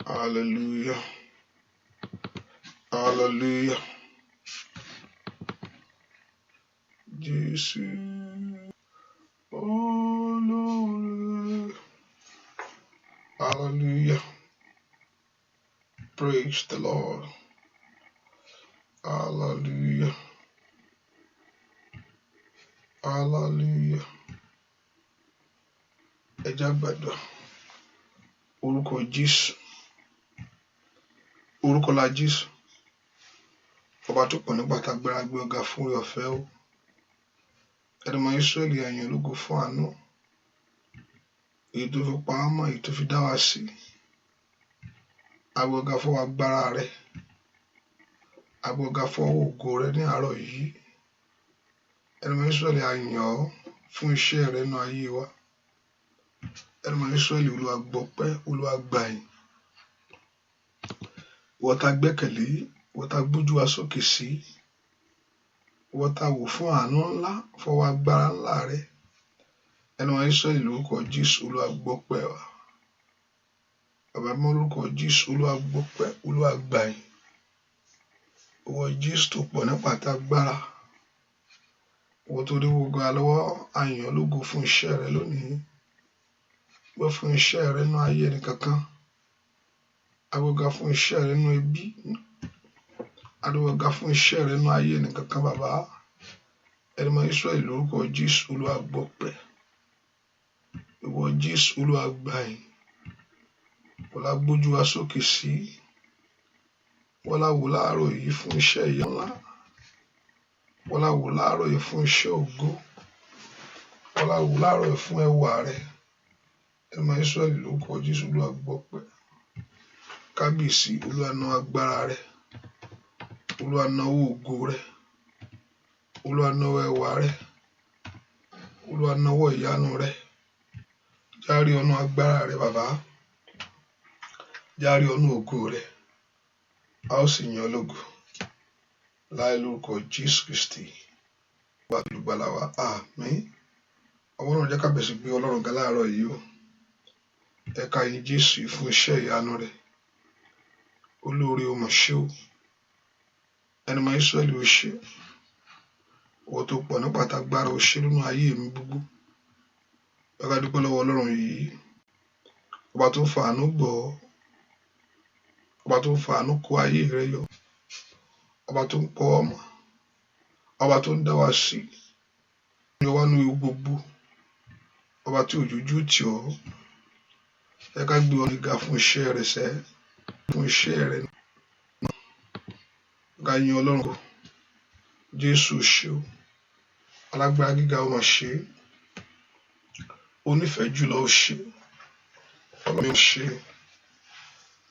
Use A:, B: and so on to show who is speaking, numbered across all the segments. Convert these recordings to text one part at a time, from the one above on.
A: Hallelujah. Hallelujah. Jesus. Oh Lord. Hallelujah. Praise the Lord. Hallelujah. Hallelujah. Ẹ jẹ́ á gbàdúrà. Orúkọ Jésù. Orúkọ la Jésù. Ọba tó pọ̀ nípa tágbára gbé ọ̀gá fún oore ọ̀fẹ́ o. Ẹ̀dùnmọ̀ Ísírẹ́lì àyàn ológo fún àánú. Èyí tó fi pa á mọ́, èyí tó fi dá wa sí. Agbé ọ̀gá fún agbára rẹ̀. Agbé ọ̀gá fún ògo rẹ̀ ní àárọ̀ yìí. Ẹ̀dùnmọ̀ Ísírẹ́lì àyàn ọ́ fún iṣẹ́ rẹ̀ nínú ayé wa. Ẹ̀dùnmọ̀ Ísírẹ́lì Olúwa gbọpẹ́, Olúwa gbàyìn. Ìwọ tá gbẹ́kẹ̀lé, ìwọ tá gbójú wa sókè sí. Ìwọ tá wò fún àánú ńlá, fọwọ́ agbára ńlá rẹ̀. Ẹ̀dùnmọ̀ Ísírẹ́lì lórúkọ Jésù Olúwa gbọpẹ́ wa. Bàbá mọ́ lórúkọ Jésù Olúwa gbọpẹ́, Olúwa gbàyìn. Ìwọ Jésù tó pọ̀ nípa tágbára. Ìwọ tó dé gbogbo àlọ́wọ́ àyàn ológo fún iṣẹ́ rẹ̀ lónìí. Gbọ́ fún iṣẹ́ rẹ̀ nínú ayé ẹnìkankan. Agbé ọ̀gá fún iṣẹ́ rẹ̀ nínú ẹbí. Agbé ọ̀gá fún iṣẹ́ rẹ̀ nínú ayé ẹnìkankan bàbá. Ẹ̀dùnmọ̀ Ísírẹ́lì lórúkọ Jésù Olúwa gbọpẹ́. Ìwọ Jésù Olúwa gbàyìn. Wọ́n la gbójú wa sókè sí. Wọ́n la wò láàárọ̀ yìí fún iṣẹ́ ìyà ńlá. Wọ́n la wò láàárọ̀ yìí fún iṣẹ́ ògo. Wọ́n la wò láàárọ̀ yìí fún ẹwà rẹ̀. Ẹ̀dùnmọ̀ Ísírẹ́lì lórúkọ Jésù Olúwa gbọpẹ́. Kábíyèsí Olúwa ná agbára rẹ̀. Olúwa ná ògo rẹ̀. Olúwa ná ẹwà rẹ̀. Olúwa ná ìyanu rẹ̀. Járí ọ̀nà agbára rẹ̀ bàbá. Járí ọ̀nà ògo rẹ̀. A ó sì yìn ọ́ lógo. Láì lórúkọ Jésù Kristi. Wà lùgbàlà wa. Àmín. Àwọn náà jẹ́ ká bẹ̀rẹ̀ sí gbé Ọlọ́run ga láàárọ̀ yìí o. Ẹ ká yìn Jésù fún iṣẹ́ ìyanu rẹ̀. Olóore o mà ṣe o. Ẹ̀dùnmọ̀ Ísírẹ́lì o ṣe. Ìwọ tó pọ̀ nípa tágbára o ṣe nínú ayé mi gbogbo. Ẹ ká dúpẹ́ lọ́wọ́ Ọlọ́run yìí. Ọba tó ń fa àánú gbọ́. Ọba tó ń fa àánú kó ayé rẹ yọ. Ọba tó ń pọ̀ ọmọ. Ọba tó ń dá wa sí. Yọ wá nínú ewu gbogbo. Ọba tí òjòjú tì ọ́. Ẹ ká gbé ọ gíga fún iṣẹ́ rẹ̀ sẹ́. Fún iṣẹ́ rẹ̀ náà. Ká yìn Ọlọ́run kò. Jésù ṣe o. Alágbára gíga o mà ṣe. Onífẹ̀ẹ́ jùlọ o ṣe. Ọlọ́run o ṣe.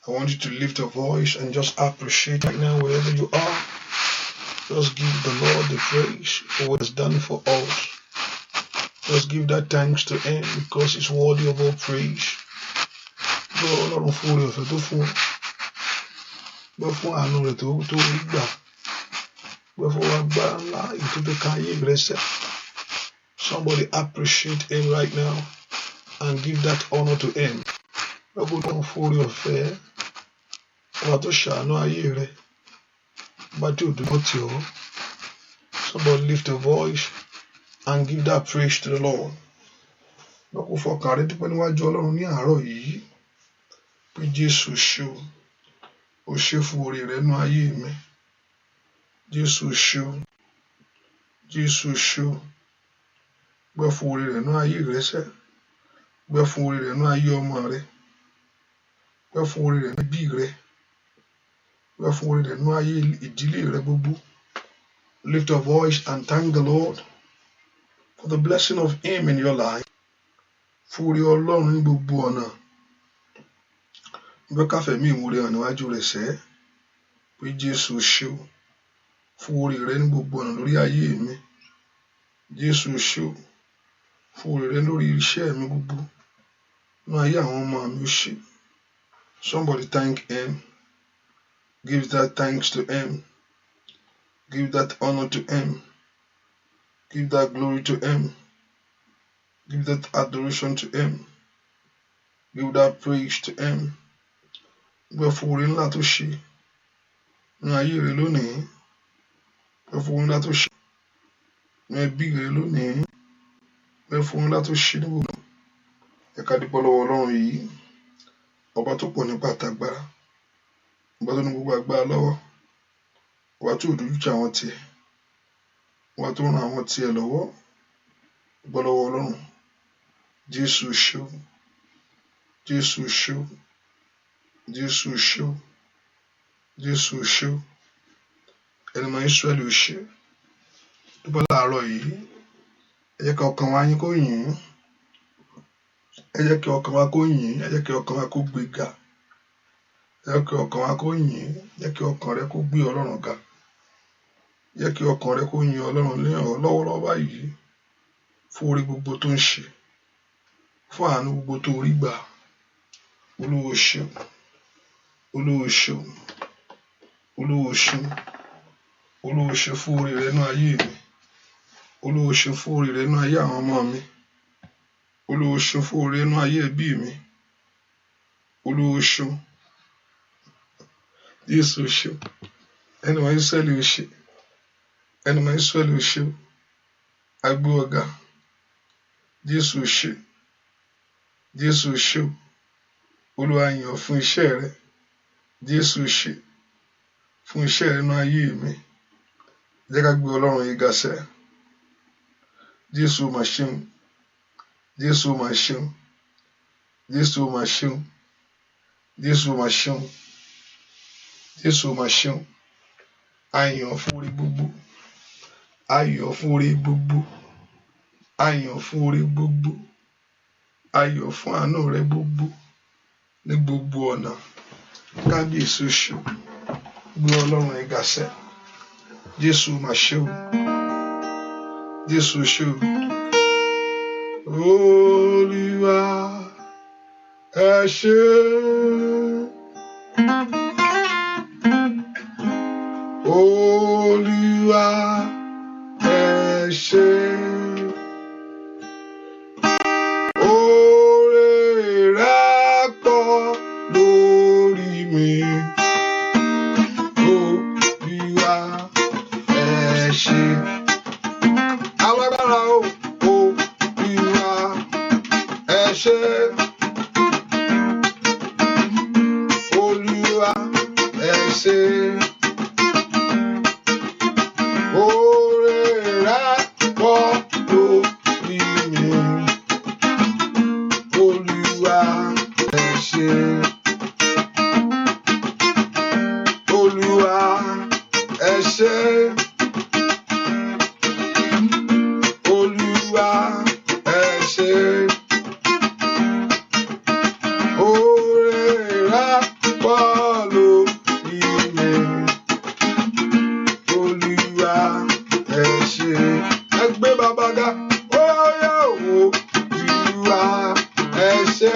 A: I want you to lift your voice and just appreciate right now wherever you are. Just give the Lord the praise for what He has done for us. Just give that thanks to Him because He's worthy of all praise. Gbọ́ Ọlọ́run fún oore ọ̀fẹ́ tó fún ọ. Gbọ́ fún àánú rẹ̀ tó rí gbà. Gbọ́ fún agbára ńlá èyí tó fẹ́ ká ayé rẹ̀ sẹ́. Somebody appreciate Him right now and give that honor to Him. Gbọ́ fún Ọlọ́run fún oore ọ̀fẹ́. Ọba tó ṣàánú ayé rẹ̀. Ọba tí ò dúró tì ọ́. Somebody lift a voice and give that praise to the Lord. Gbọ́ kó fọkàn rẹ dúpẹ́ níwájú Ọlọ́run ní àárọ̀ yìí. Pé Jésù ṣe o. O ṣe fún oore rẹ̀ nínú ayé mi. Jésù ṣe o. Jésù ṣe o. Gbọ́ fún oore rẹ̀ nínú ayé rẹ sẹ́. Gbọ́ fún oore rẹ̀ nínú ayé ọmọ rẹ. Gbọ́ fún oore rẹ̀ nínú ẹbí rẹ. Gbọ́ fún oore rẹ̀ nínú ayé ìdílé rẹ gbogbo. Lift your voice and thank the Lord for the blessing of Him in your life. Fún oore Ọlọ́run ní gbogbo ọ̀nà. Gbọ́ káfẹ̀mí ìmoore hàn níwájú rẹ̀ sẹ́. Pé Jésù ṣe o. Fún oore rẹ̀ ní gbogbo ọ̀nà lórí ayé mi. Jésù ṣe o. Fún oore rẹ̀ lórí iṣẹ́ mi gbogbo. Nínú ayé àwọn ọmọ mi ó ṣe. Somebody thank Him. Give that thanks to Him. Give that honor to Him. Give that glory to Him. Give that adoration to Him. Give that praise to Him. Dúpẹ́ fún oore ńlá tó ṣe ní ayé rẹ lónìí. Dúpẹ́ fún oore ńlá tó ṣe ní ẹbí rẹ lónìí. Dúpẹ́ fún oore ńlá tó ṣe ní gbogbo. Ẹ ká dúpẹ́ lọ́wọ́ Ọlọ́run yìí, ọba tó pọ̀ nípa àtàgbára, ọba tó ní gbogbo agbára lọ́wọ́, ọba tó dojú tì àwọn tiẹ̀, ọba tó ran àwọn tiẹ̀ lọ́wọ́. Dúpẹ́ lọ́wọ́ Ọlọ́run. Jésù ṣé o, Jésù ṣé o, Jésù ṣé o, Jésù ṣé o, ẹni mọ Ísírẹ́lì ò ṣe. Dúpẹ́ láàárọ̀ yìí, ẹ jẹ́ kí ọkàn wa yín kó yìn, ẹ jẹ́ kí ọkàn wa kó yìn, ẹ jẹ́ kí ọkàn wa kó gbéga, ẹ jẹ́ kí ọkàn wa kó yìn, ẹ jẹ́ kí ọkàn rẹ kó gbé Ọlọ́run ga, ẹ jẹ́ kí ọkàn rẹ kó yìn Ọlọ́run lọ́wọ́lọ́wọ́ báyìí fún oore gbogbo tó ń ṣe, fún àánú gbogbo tó rí gbà. Olúwa o ṣeun, Olúwa o ṣeun, Olúwa o ṣeun, Olúwa o ṣe fún oore rẹ nínú ayé mi, Olúwa o ṣe fún oore rẹ nínú ayé àwọn ọmọ mi, Olúwa o ṣe fún oore nínú ayé ẹbí mi, Olúwa o ṣeun. Jésù o ṣeun, ẹni mọ Ísírẹ́lì o ṣe, ẹni mọ Ísírẹ́lì o ṣe o. A gbé ọ ga. Jésù o ṣe, Jésù o ṣe o. Olúwa yìn ọ́ fún iṣẹ́ rẹ. Jésù o ṣe fún iṣẹ́ rẹ nínú ayé mi. Jẹ́ ká gbé Ọlọ́run yìí ga sẹ́. Jésù o mà ṣeun, Jésù o mà ṣeun, Jésù o mà ṣeun, Jésù o mà ṣeun, Jésù o mà ṣeun. A yìn ọ́ fún oore gbogbo, a yìn ọ́ fún oore gbogbo, a yìn ọ́ fún oore gbogbo, a yìn ọ́ fún àánú rẹ gbogbo ní gbogbo ọ̀nà. Kábíyèsí o ṣe o. Gbé Ọlọ́run yìí ga sẹ́. Jésù o mà ṣe o, Jésù o ṣe o. Olúwa ẹ ṣé, Olúwa ẹ ṣé, oore rẹ pọ̀ lórí mi. Olúwa ẹ ṣé, alágbára o. Olúwa ẹ ṣé, Olúwa ẹ ṣé. Oore rẹ pọ̀ lórí mi. Olúwa ẹ ṣé, Olúwa ẹ ṣé, Olúwa ẹ ṣé. Oore rẹ pọ̀ lórí mi. Olúwa ẹ ṣé. Ẹ gbé bàbá ga. Ó yá o. Olúwa ẹ ṣé.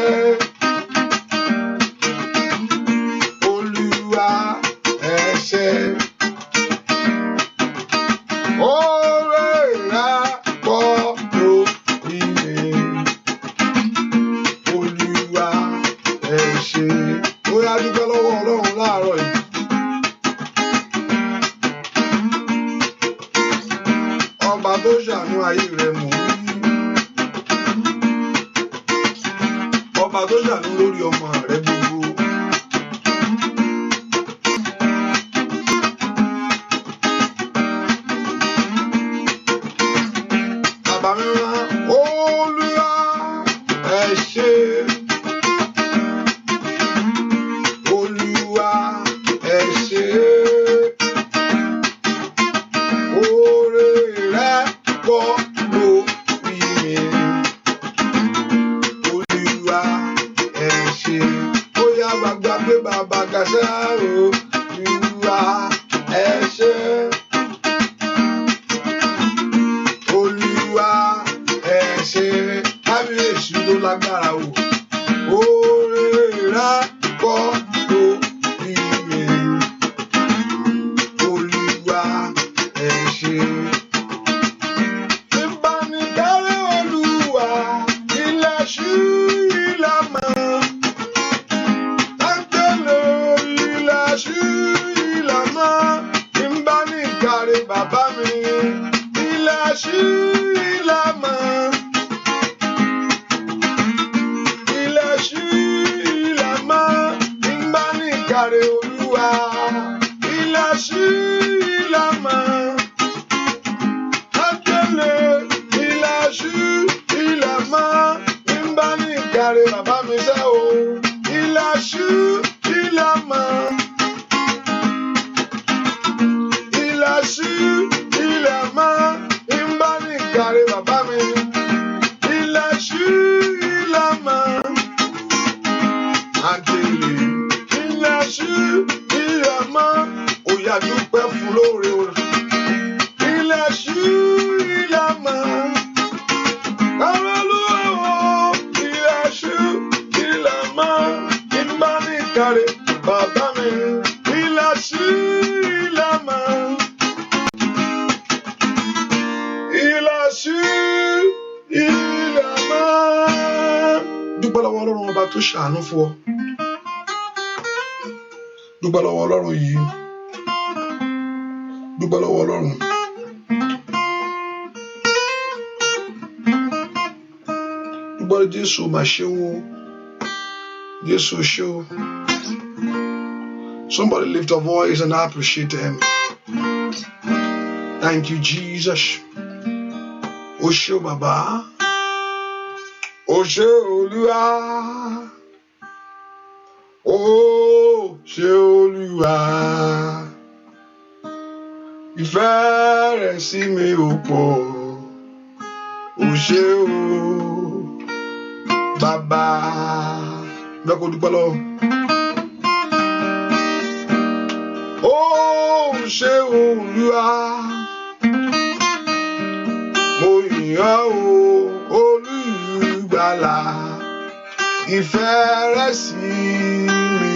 A: Olúwa ẹ ṣé. Oore rẹ pọ̀ lórí mi. Olúwa ẹ ṣé. Ó yá dúpẹ́ lọ́wọ́ Ọlọ́run láàárọ̀ yìí. Ọba tó ṣàánú ayé rẹ mò ń rí. Ọba tó ṣàánú lórí ọmọ rẹ gbogbo. Bàbá mi rán Olúwa ẹ ṣé. Olúwa ẹ ṣé. Oore rẹ pọ̀ lórí mi. Olúwa ẹ ṣé. Ó yá gbàgbà pé bàbá gàṣẹ́ o. Olúwa ẹ ṣé. Olúwa ẹ ṣé. Kábíyèsí ló lágbára o. Oore rẹ pọ̀ lórí mi. Olúwa ẹ ṣé. Ìbánidáre Olúwa ilẹ̀ ṣú ilẹ̀ mọ́. Táńtẹ́lẹ̀ la main. Il a su la main. Imbani kare Olúwa. Il a su la main. Atele. Il a su la main. Imbani kare baba mi se o. Il a su la main. Il a su la main. Imbani kare baba mi. Il a su la main. Atele. Il a su la main. Oya dúpẹ́ fún lóore o. Il a su la main. Hallelujah. Il a su la main. Imbani kare baba mi. Il a su la main. Il a su la main. Dúpẹ́ lọ́wọ́ Ọlọ́run ọba tó ṣàánú fún ọ. Dúpẹ́ lọ́wọ́ Ọlọ́run yìí. Dúpẹ́ lọ́wọ́ Ọlọ́run. Dúpẹ́ Jésù mà ṣe o. Jésù ṣe o. Somebody lift a voice and appreciate him. Thank you, Jesus. O ṣé o bàbá. O ṣé Olúwa. O ṣé Olúwa. Ìfẹ́ rẹ̀ sí mi ò pọ̀. O ṣé o bàbá. Bẹ́ẹ̀ kò dúpẹ́ lọ. O ṣé Olúwa. Mo yìn ọ́ o Olùgbàlà. Ìfẹ́ rẹ̀ sí mi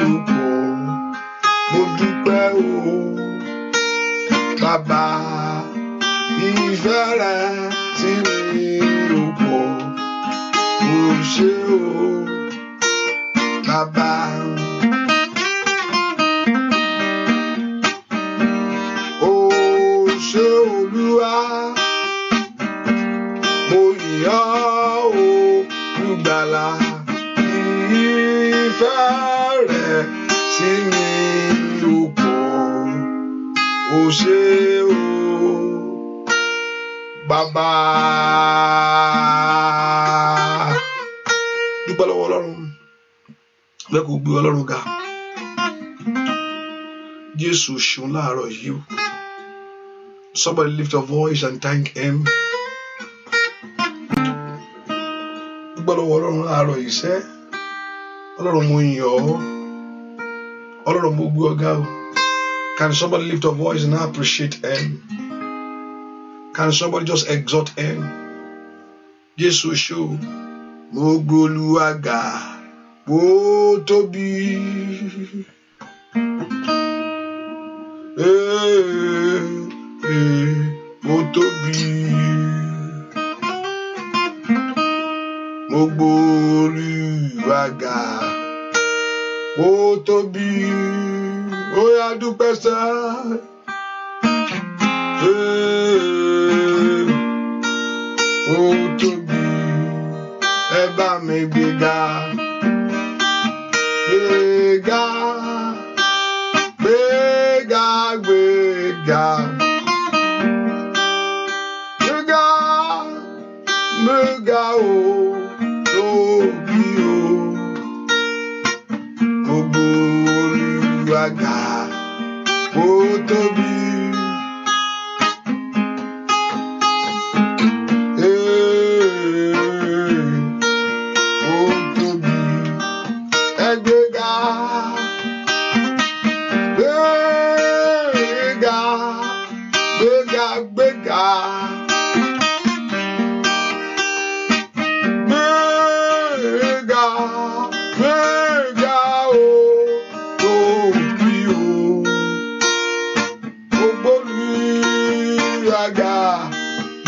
A: ò pọ̀. Mo dúpẹ́ o bàbá. Ìfẹ́ rẹ̀ sí mi ò pọ̀. O ṣé o bàbá. O ṣé Olúwa. Mo yìn ọ́ Olùgbàlà. Ìfẹ́ rẹ̀ sí mi ò pọ̀. O ṣé o bàbá. Dúpẹ́ lọ́wọ́ Ọlọ́run. Bẹ́ẹ̀ kò gbé Ọlọ́run ga. Jésù ṣeun láàárọ̀ yìí o. Somebody lift your voice and thank him. Dúpẹ́ lọ́wọ́ Ọlọ́run láàárọ̀ yìí sẹ́. Ọlọ́run mo yìn ọ́. Ọlọ́run mo gbé ọ ga o. Can somebody lift your voice and appreciate him? Can somebody just exhort him? Jésù ṣe o. Mo gbé Olúwa ga. Bó tóbi. Mo tóbi. Mo gbé Olúwa ga. Bó tóbi. Ó yá dúpẹ́ sá. Ó tóbi. Ẹ bá mi gbéga. Gbéga. Gbéga, gbéga. Gbéga. Gbéga o. Tóbi o. Mo gbé Olúwa ga. Ó tóbi. Ó tóbi. Ẹ gbéga. Gbéga. Gbéga, gbéga. Gbéga. Gbéga o. Tóbi o. Olúwa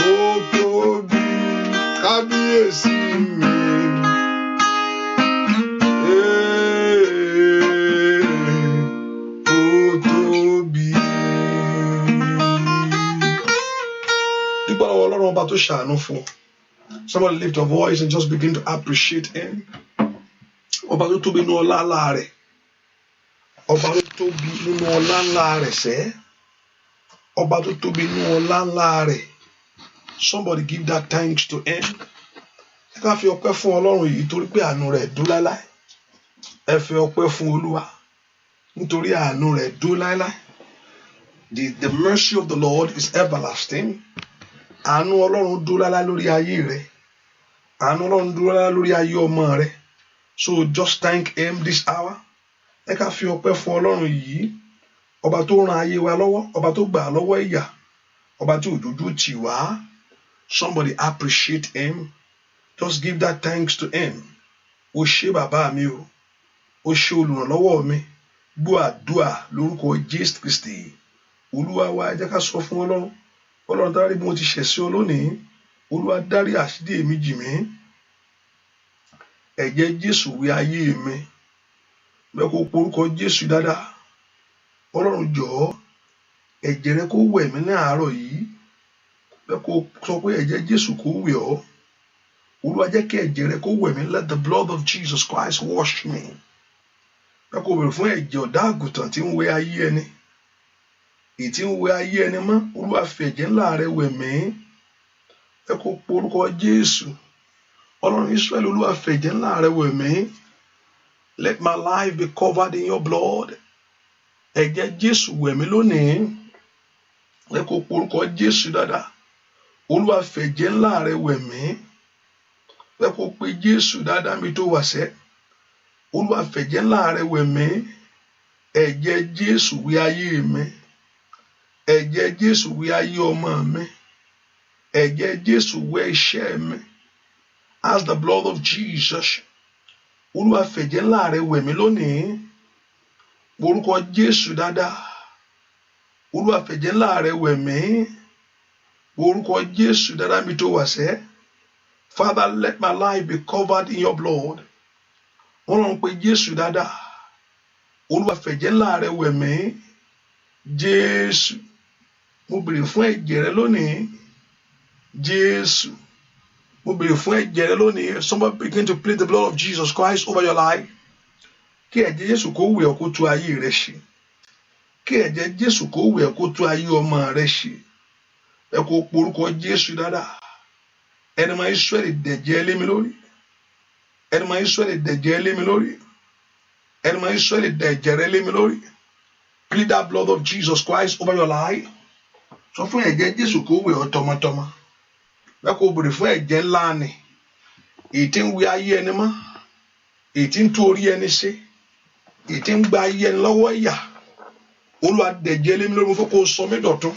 A: ó tóbi kábíyèsí mi. ọba tó ṣàánú fún. Somebody lift your voice and just begin to appreciate him. Ọba tó tóbi nínú ọlá ńlá rẹ̀. Ọba tó tóbi nínú ọlá ńlá rẹ̀ sẹ́. Ọba tó tóbi nínú ọlá ńlá rẹ̀. Somebody give that thanks to him. Ẹ ká fi ọpẹ́ fún Ọlọ́run yìí torí pé àánú rẹ̀ dúró láéláé. Ẹ fi ọpẹ́ fún Olúwa nítorí àánú rẹ̀ dúró láéláé. The mercy of the Lord is everlasting. Àánú Ọlọ́run dúró láéláé lórí ayé rẹ̀. Àánú Ọlọ́run dúró láéláé lórí ayé ọmọ rẹ̀. So just thank him this hour. Ẹ ká fi ọpẹ́ fún Ọlọ́run yìí. Ọba tó ràn ayé wa lọ́wọ́, ọba tó gbà lọ́wọ́ ìyà, ọba tí òjòjú tì wá. Somebody appreciate him. Just give that thanks to him. Ó ṣé bàbá mi o. Ó ṣé olùrànlọ́wọ́ mi. Gbọ́ àdúà lórúkọ Jésù Kristi. Olúwa wa ẹ jẹ́ ká sọ fún Ọlọ́run. Ọlọ́run dárí bí mo ti ṣẹ̀ sí ọ lónìí. Olúwa dárí àṣídì mi jì mí. Ẹ̀jẹ̀ Jésù wẹ ayé mi. Bẹ́ẹ̀ kó porúkọ Jésù dáadáa. Ọlọ́run jọ̀ọ́ ẹ̀jẹ̀ rẹ kó wẹ̀ mí ní àárọ̀ yìí. Bẹ́ẹ̀ kó sọ pé ẹ̀jẹ̀ Jésù kó wẹ̀ ọ́. Olúwa jẹ́ kí ẹ̀jẹ̀ rẹ kó wẹ̀ mí. Let the blood of Jesus Christ wash me. Bẹ́ẹ̀ kó bẹ̀rẹ̀ fún ẹ̀jẹ̀ ọ̀dọ́ àgùntàn tí ń wẹ ayé ẹni. Èyí tí ń wẹ ayé ẹni mọ́. Olúwa fi ẹ̀jẹ̀ ńlá rẹ wẹ̀ mí. Bẹ́ẹ̀ kó porúkọ Jésù. Ọlọ́run Ísírẹ́lì Olúwa fi ẹ̀jẹ̀ ńlá rẹ wẹ̀ mí. Let my life be covered in your blood. Ẹ̀jẹ̀ Jésù wẹ̀ mí lónìí. Bẹ́ẹ̀ kó porúkọ Jésù dáadáa. Olúwa fi ẹ̀jẹ̀ ńlá rẹ wẹ̀ mí. Bẹ́ẹ̀ kó pe Jésù dáadáa mi tó wà sẹ́. Olúwa fi ẹ̀jẹ̀ ńlá rẹ wẹ̀ mí. Ẹ̀jẹ̀ Jésù wẹ̀ ayé mi. Ẹ̀jẹ̀ Jésù wẹ̀ ayé ọmọ mi. Ẹ̀jẹ̀ Jésù wẹ̀ iṣẹ́ mi. As the blood of Jesus. Olúwa fi ẹ̀jẹ̀ ńlá rẹ wẹ̀ mí lónìí. Orúkọ Jésù dáadáa. Olúwa fi ẹ̀jẹ̀ ńlá rẹ wẹ̀ mí. Orúkọ Jésù dáadáa mi tó wà sẹ́. Father, let my life be covered in your blood. Wọ́n lọ pe Jésù dáadáa. Olúwa fi ẹ̀jẹ̀ ńlá rẹ wẹ̀ mí. Jésù. Mo béèrè fún ẹ̀jẹ̀ rẹ lónìí. Jésù. Mo béèrè fún ẹ̀jẹ̀ rẹ lónìí. Somebody begin to plead the blood of Jesus Christ over your life. Kí ẹ̀jẹ̀ Jésù kó wẹ̀ ọ́ kó tú ayé rẹ ṣe. Kí ẹ̀jẹ̀ Jésù kó wẹ̀ ọ́ kó tú ayé ọmọ rẹ ṣe. Ẹ kó porúkọ Jésù dáadáa. Ẹni máa Ísírẹ́lì dẹ̀jẹ̀ lé mi lórí. Ẹni máa Ísírẹ́lì dẹ̀jẹ̀ lé mi lórí. Ẹni máa Ísírẹ́lì dẹ̀jẹ̀ rẹ lé mi lórí. Plead that blood of Jesus Christ over your life. Sọ fún ẹ̀jẹ̀ Jésù kó wẹ̀ ọ́ tọmọtọmọ. Bẹ́ẹ̀ kó béèrè fún ẹ̀jẹ̀ ńlá ni. Èyí tí ń wẹ ayé ẹni mọ́. Èyí tí ń tú orí ẹni ṣe. Èyí tí ń gba ayé ẹni lọ́wọ́ ìyà. Olúwa dẹ̀jẹ̀ lé mi lórí mo fẹ́ kó sọ mí dọ̀tun.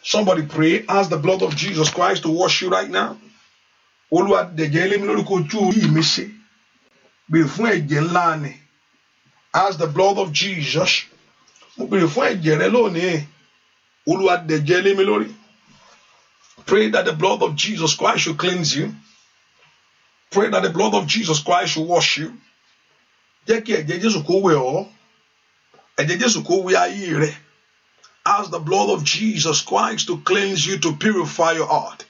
A: Somebody pray. Ask the blood of Jesus Christ to wash you right now. Olúwa dẹ̀jẹ̀ lé mi lórí kó tú orí mi ṣe. Béèrè fún ẹ̀jẹ̀ ńlá ni. Ask the blood of Jesus. Mo béèrè fún ẹ̀jẹ̀ rẹ lónìí. Olúwa dẹ̀jẹ̀ lé mi lórí. Pray that the blood of Jesus Christ should cleanse you. Pray that the blood of Jesus Christ should wash you. Jẹ́ kí ẹ̀jẹ̀ Jésù kó wẹ̀ ọ́. Ẹ̀jẹ̀ Jésù kó wẹ̀ ayé rẹ. Ask the blood of Jesus Christ to cleanse you, to purify your heart.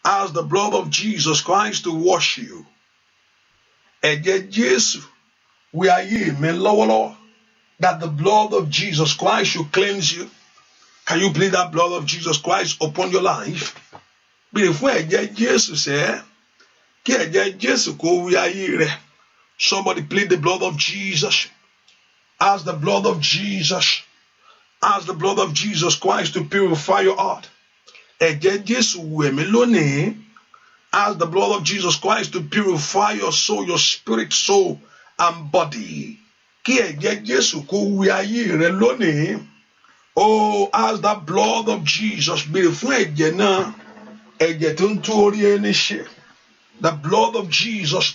A: Ask the blood of Jesus Christ to wash you. Ẹ̀jẹ̀ Jésù wẹ̀ ayé mi lọ́wọ́lọ́wọ́. That the blood of Jesus Christ should cleanse you. Can you plead that blood of Jesus Christ upon your life? Béèrè fún ẹ̀jẹ̀ Jésù sẹ́. Kí ẹ̀jẹ̀ Jésù kó wẹ̀ ayé rẹ. Somebody plead the blood of Jesus. Ask the blood of Jesus. Ask the blood of Jesus Christ to purify your heart. Ẹ̀jẹ̀ Jésù wẹ̀ mí lónìí. Ask the blood of Jesus Christ to purify your soul, your spirit, soul, and body. Kí ẹ̀jẹ̀ Jésù kó wẹ̀ ayé rẹ lónìí. Oh, ask that blood of Jesus. Béèrè fún ẹ̀jẹ̀ náà. Ẹ̀jẹ̀ tó ń tú orí ẹni ṣe. The blood of Jesus.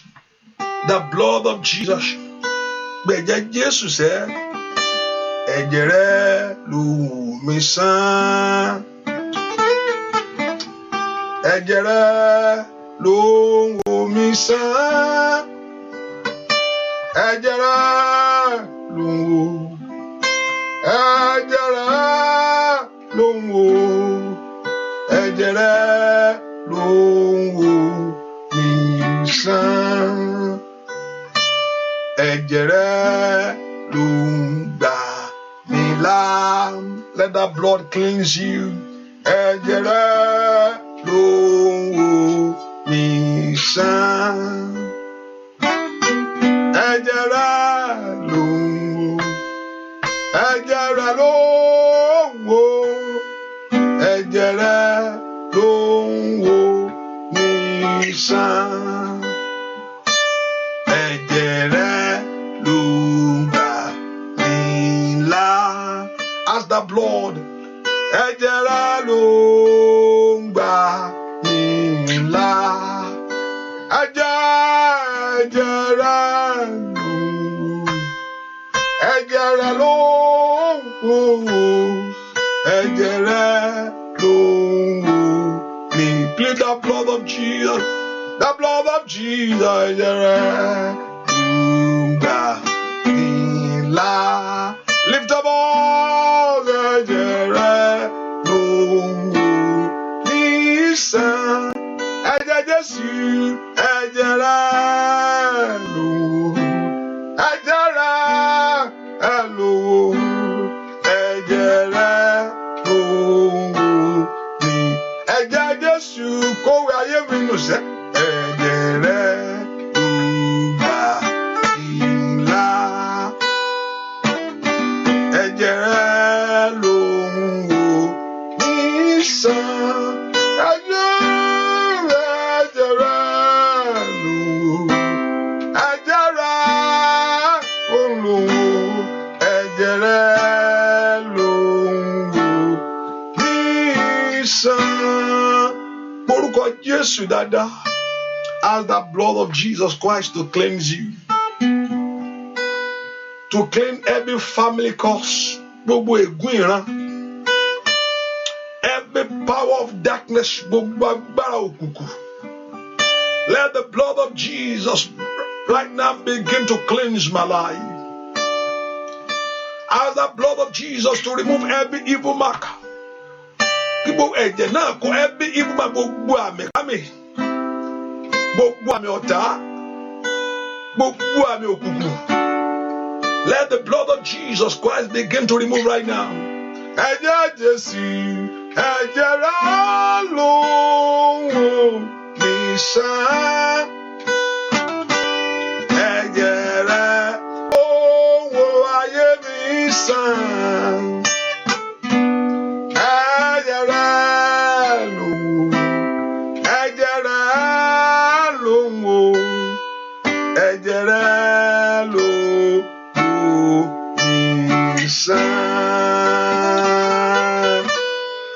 A: The blood of Jesus. Gbẹ̀jẹ̀ Jésù sẹ́. Ẹ̀jẹ̀ rẹ ló wù mí sàn. Ẹ̀jẹ̀ rẹ ló wù mí sàn. Ẹ̀jẹ̀ rẹ ló wù. Ẹ̀jẹ̀ rẹ ló wù. Ẹ̀jẹ̀ rẹ ẹ̀jẹ̀ rẹ̀ ló ń gbà mí là. Let that blood cleanse you. Ẹ̀jẹ̀ rẹ̀ ló ń wò mí sàn. Ẹ̀jẹ̀ rẹ̀ ló ń wò. Ẹ̀jẹ̀ rẹ̀ ló ń wò. Ẹ̀jẹ̀ rẹ̀ ló ń wò mí sàn. Ẹ̀jẹ̀ rẹ̀ ló ń gbà mí là. As the blood, ẹ̀jẹ̀ rẹ̀ ló ń gbà mí là. Ẹ̀jẹ̀ rẹ̀ ló ń, ẹ̀jẹ̀ rẹ̀ ló ń wò. Ẹ̀jẹ̀ rẹ̀ ló ń wò mí. Plead the blood of Jesus. The blood of Jesus, ẹ̀jẹ̀ rẹ̀ ló ń gbà mí là. Lift up all, ẹ̀jẹ̀ rẹ̀ ló ń wò mí sàn. Ẹ̀jẹ̀ Jésù, ẹ̀jẹ̀ rẹ̀ ló ń wò. Ẹ̀jẹ̀ rẹ̀ ló ń wò. Ẹ̀jẹ̀ rẹ̀ ló ń wò mí. Ẹ̀jẹ̀ Jésù kówé ayé mi nù sẹ́. Ẹ̀jẹ̀ rẹ̀ ló ń gbà mí là. Ẹ̀jẹ̀ rẹ̀ ló ń wò mí sàn. Ẹ̀jẹ̀ rẹ̀ ló ń wò. Ẹ̀jẹ̀ rẹ̀ ló ń wò. Ẹ̀jẹ̀ rẹ̀ ló ń wò mí sàn. Orúkọ Jésù dáadáa. Ask the blood of Jesus Christ to cleanse you. To clean every family curse. Gbogbo ègún ìran. Every power of darkness. Gbogbo agbára òkùnkùn. Let the blood of Jesus right now begin to cleanse my life. Ask the blood of Jesus to remove every evil mark. Gbogbo ẹ̀jẹ̀ náà kó every evil mark. Gbogbo àmì kámi. Gbogbo àmì ọ̀tá. Gbogbo àmì òkùnkùn. Let the blood of Jesus Christ begin to remove right now. Ẹ̀jẹ̀ Jésù, ẹ̀jẹ̀ rẹ̀ ló ń wò mí sàn. Ẹ̀jẹ̀ rẹ̀ ló ń wò ayé mi sàn. Ẹ̀jẹ̀ rẹ̀ ló ń wò. Ẹ̀jẹ̀ rẹ̀ ló ń wò. Ẹ̀jẹ̀ rẹ̀ ló ń wò.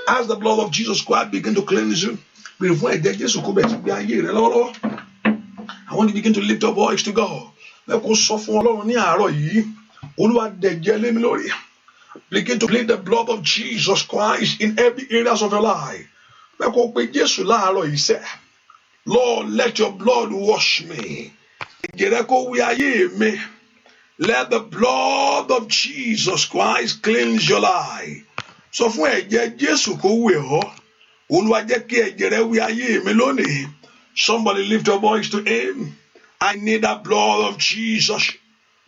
A: As the blood of Jesus Christ begin to cleanse you, before ẹ̀jẹ̀ Jésù kó bẹ̀ tí gbé ayé rẹ lọ́wọ́lọ́wọ́, I want you to begin to lift your voice to God. Lẹ́kọ̀ọ́ sọ fún Ọlọ́run ní àárọ̀ yìí, Olúwa dẹ̀jẹ̀ lé mi lórí. Begin to plead the blood of Jesus Christ in every areas of your life. Lẹ́kọ̀ọ́ pé Jésù láàárọ̀ yìí sẹ́, Lord, let your blood wash me. Ẹ̀jẹ̀ rẹ kó wẹ ayé mi. Let the blood of Jesus Christ cleanse your life. Sọ fún ẹ̀jẹ̀ Jésù kó wẹ̀ ọ́. Olúwa jẹ́ kí ẹ̀jẹ̀ rẹ wẹ̀ ayé mi lónìí. Somebody lift your voice to him. I need the blood of Jesus.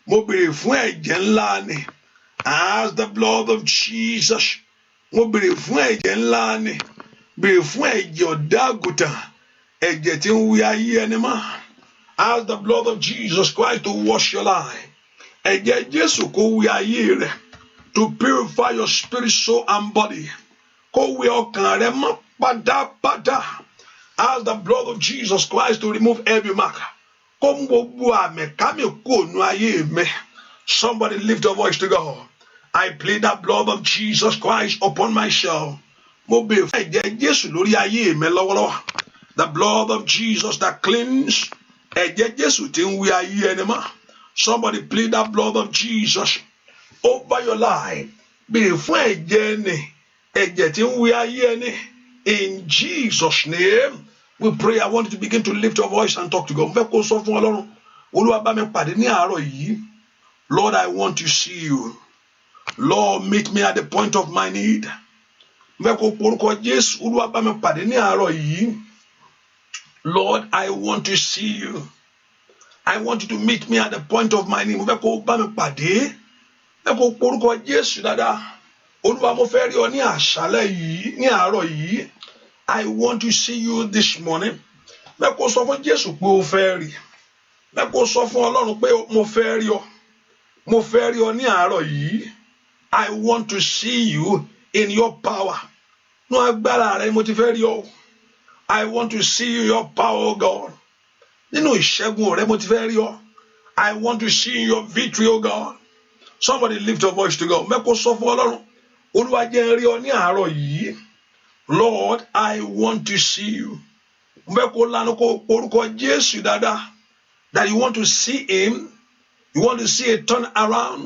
A: Mo béèrè fún ẹ̀jẹ̀ ńlá ni. Ask the blood of Jesus. Mo béèrè fún ẹ̀jẹ̀ ńlá ni. Béèrè fún ẹ̀jẹ̀ ọ̀dọ́-àgùntàn. Ẹ̀jẹ̀ tí ń wẹ̀ ayé ẹni mọ́. Ask the blood of Jesus Christ to wash your life. Ẹ̀jẹ̀ Jésù kó wẹ̀ ayé rẹ. To purify your spirit, soul, and body. Kó wẹ̀ ọkàn rẹ mọ́ pátápátá. Ask the blood of Jesus Christ to remove every mark. Kó mú gbogbo àmì kámi kúrò nínú ayé mi. Somebody lift your voice to God. I plead the blood of Jesus Christ upon myself. Mo bẹ̀ fún ẹ̀jẹ̀ Jésù lórí ayé mi lọ́wọ́lọ́wọ́. The blood of Jesus that cleans. Ẹ̀jẹ̀ Jésù tí ń wẹ̀ ayé ẹni mọ́. Somebody plead the blood of Jesus over your life. Bẹ̀ fún ẹ̀jẹ̀ ni. Ẹ̀jẹ̀ tí ń wẹ̀ ayé ẹni. In Jesus' name, we pray. I want you to begin to lift your voice and talk to God. Mo fẹ́ kó sọ fún Ọlọ́run. Olúwa bá mi pàdé ní àárọ̀ yìí. Lord, I want to see you. Lord, meet me at the point of my need. Mo fẹ́ kó porúkọ Jésù. Olúwa bá mi pàdé ní àárọ̀ yìí. Lord, I want to see you. I want you to meet me at the point of my need. Mo fẹ́ kó bá mi pàdé. Ẹ kó porúkọ Jésù dáadáa. Olúwa mo fẹ́ rí ọ ní àṣálẹ́ yìí, ní àárọ̀ yìí. I want to see you this morning. Ẹ kó sọ fún Jésù pé o fẹ́ rí. Ẹ kó sọ fún Ọlọ́run pé mo fẹ́ rí ọ. Mo fẹ́ rí ọ ní àárọ̀ yìí. I want to see you in your power. No agbára rẹ mo ti fẹ́ rí ọ. I want to see you in your power, God. Nínú ìṣẹ́gun rẹ mo ti fẹ́ rí ọ. I want to see your victory, oh God. Somebody lift your voice to God. Mẹ́kọ̀ọ́ sọ fún Ọlọ́run. Olúwa jẹ́ n rí ọ ní àárọ̀ yìí. Lord, I want to see you. Mẹ́kọ̀ọ́ lánàá kó orúkọ Jésù dáadáa. That you want to see him. You want to see a turn around.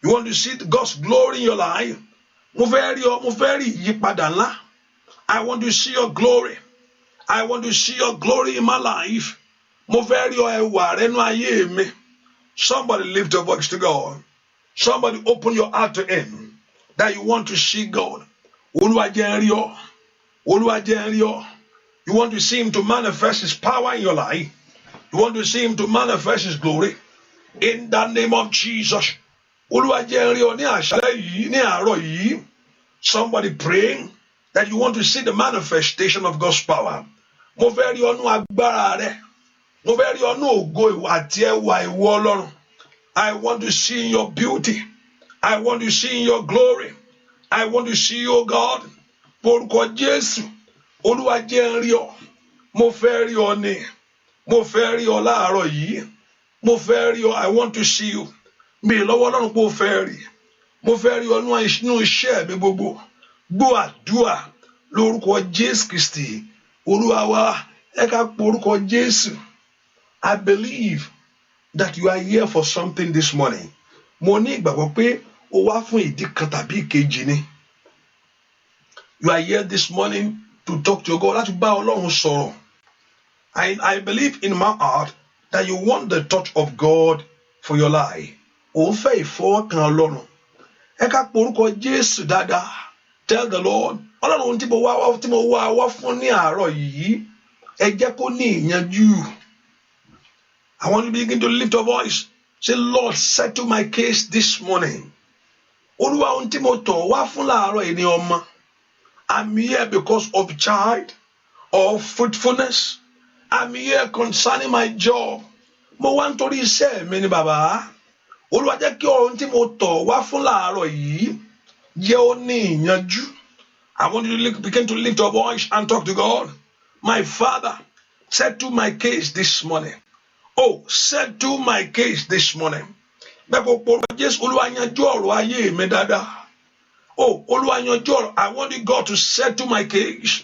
A: You want to see God's glory in your life. Mo fẹ́ rí ọ, mo fẹ́ rí ìyípadà ńlá. I want to see your glory. I want to see your glory in my life. Mo fẹ́ rí ọ ẹwà rẹ nínú ayé mi. Somebody lift your voice to God. Somebody open your heart to him. That you want to see God. Olúwa jẹ́ n rí ọ. Olúwa jẹ́ n rí ọ. You want to see him to manifest his power in your life. You want to see him to manifest his glory. In the name of Jesus. Olúwa jẹ́ n rí ọ ní àṣálẹ́ yìí, ní àárọ̀ yìí. Somebody praying that you want to see the manifestation of God's power. Mo fẹ́ rí ọ nínú agbára rẹ. Mo fẹ́ rí ọ nínú ògo àti ẹwà ìwọ Ọlọ́run. I want to see in your beauty. I want to see in your glory. I want to see you, God. Porúkọ Jésù. Olúwa jẹ́ n rí ọ. Mo fẹ́ rí ọ ní. Mo fẹ́ rí ọ láàárọ̀ yìí. Mo fẹ́ rí ọ. I want to see you. Mi lọ́wọ́ Ọlọ́run pé o fẹ́ rí. Mo fẹ́ rí ọ nínú iṣẹ́ mi gbogbo. Gbọ́ àdúrà lórúkọ Jésù Kristi. Olúwa wa, ẹ ká porúkọ Jésù. I believe that you are here for something this morning. Mo ní ìgbàgbọ́ pé o wá fún ìdí kan tàbí ìkejì ni. You are here this morning to talk to your God, láti bá Ọlọ́run sọ̀rọ̀. I believe in my heart that you want the touch of God for your life. O ń fẹ́ ìfọwọ́kàn Ọlọ́run. Ẹ ká porúkọ Jésù dáadáa. Tell the Lord, Ọlọ́run tí mo wá fún ní àárọ̀ yìí, ẹ jẹ́ kó ní ìyanjú. I want you to begin to lift your voice. Say, Lord, settle my case this morning. Olúwa ohun tí mo tọ̀ wá fún láàárọ̀ yìí ni ọmọ. I'm here because of child or fruitfulness. I'm here concerning my job. Mo wá nítorí iṣẹ́ mi ni bàbá. Olúwa jẹ́ kí ohun tí mo tọ̀ wá fún láàárọ̀ yìí jẹ́ ó ní ìyanjú. I want you to begin to lift your voice and talk to God. My Father, settle my case this morning. Oh, settle my case this morning. Bẹ́ẹ̀ kò Jésù Olúwa yanjú ọ̀rọ̀ ayé mi dáadáa. Oh, Olúwa yanjú ọ̀rọ̀. I want you, God, to settle my case.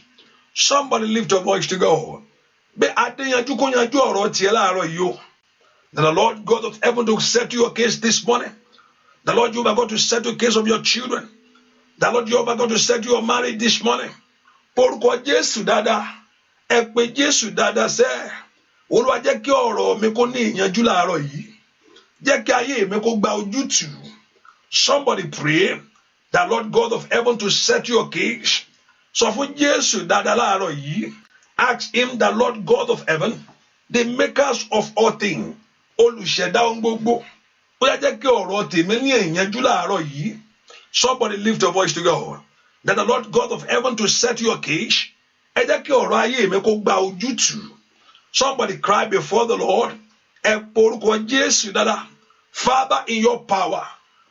A: Somebody lift your voice to God. Bẹ́ẹ̀ adé yanjú kó yanjú ọ̀rọ̀ tiẹ̀ láàárọ̀ yìí o. The Lord God of heaven to settle your case this morning. The Lord you are going to settle the case of your children. The Lord you are going to settle your marriage this morning. Porúkọ Jésù dáadáa. Ẹ pé Jésù dáadáa sẹ́. Olúwa jẹ́ kí ọ̀rọ̀ mi kó ní ìyanjú láàárọ̀ yìí. Jẹ́ kí ayé mi kó gba ojútùú. Somebody pray that Lord God of heaven to settle your case. Sọ fún Jésù dáadáa láàárọ̀ yìí. Ask him, the Lord God of heaven, the makers of all things. Olùṣẹ̀dá ohun gbogbo. Ó yá jẹ́ kí ọ̀rọ̀ tèmi ní ìyanjú láàárọ̀ yìí. Somebody lift your voice to God. That the Lord God of heaven to settle your case. Ẹ jẹ́ kí ọ̀rọ̀ ayé mi kó gba ojútùú. Somebody cry before the Lord. Ẹ porúkọ Jésù dáadáa. Father, in your power.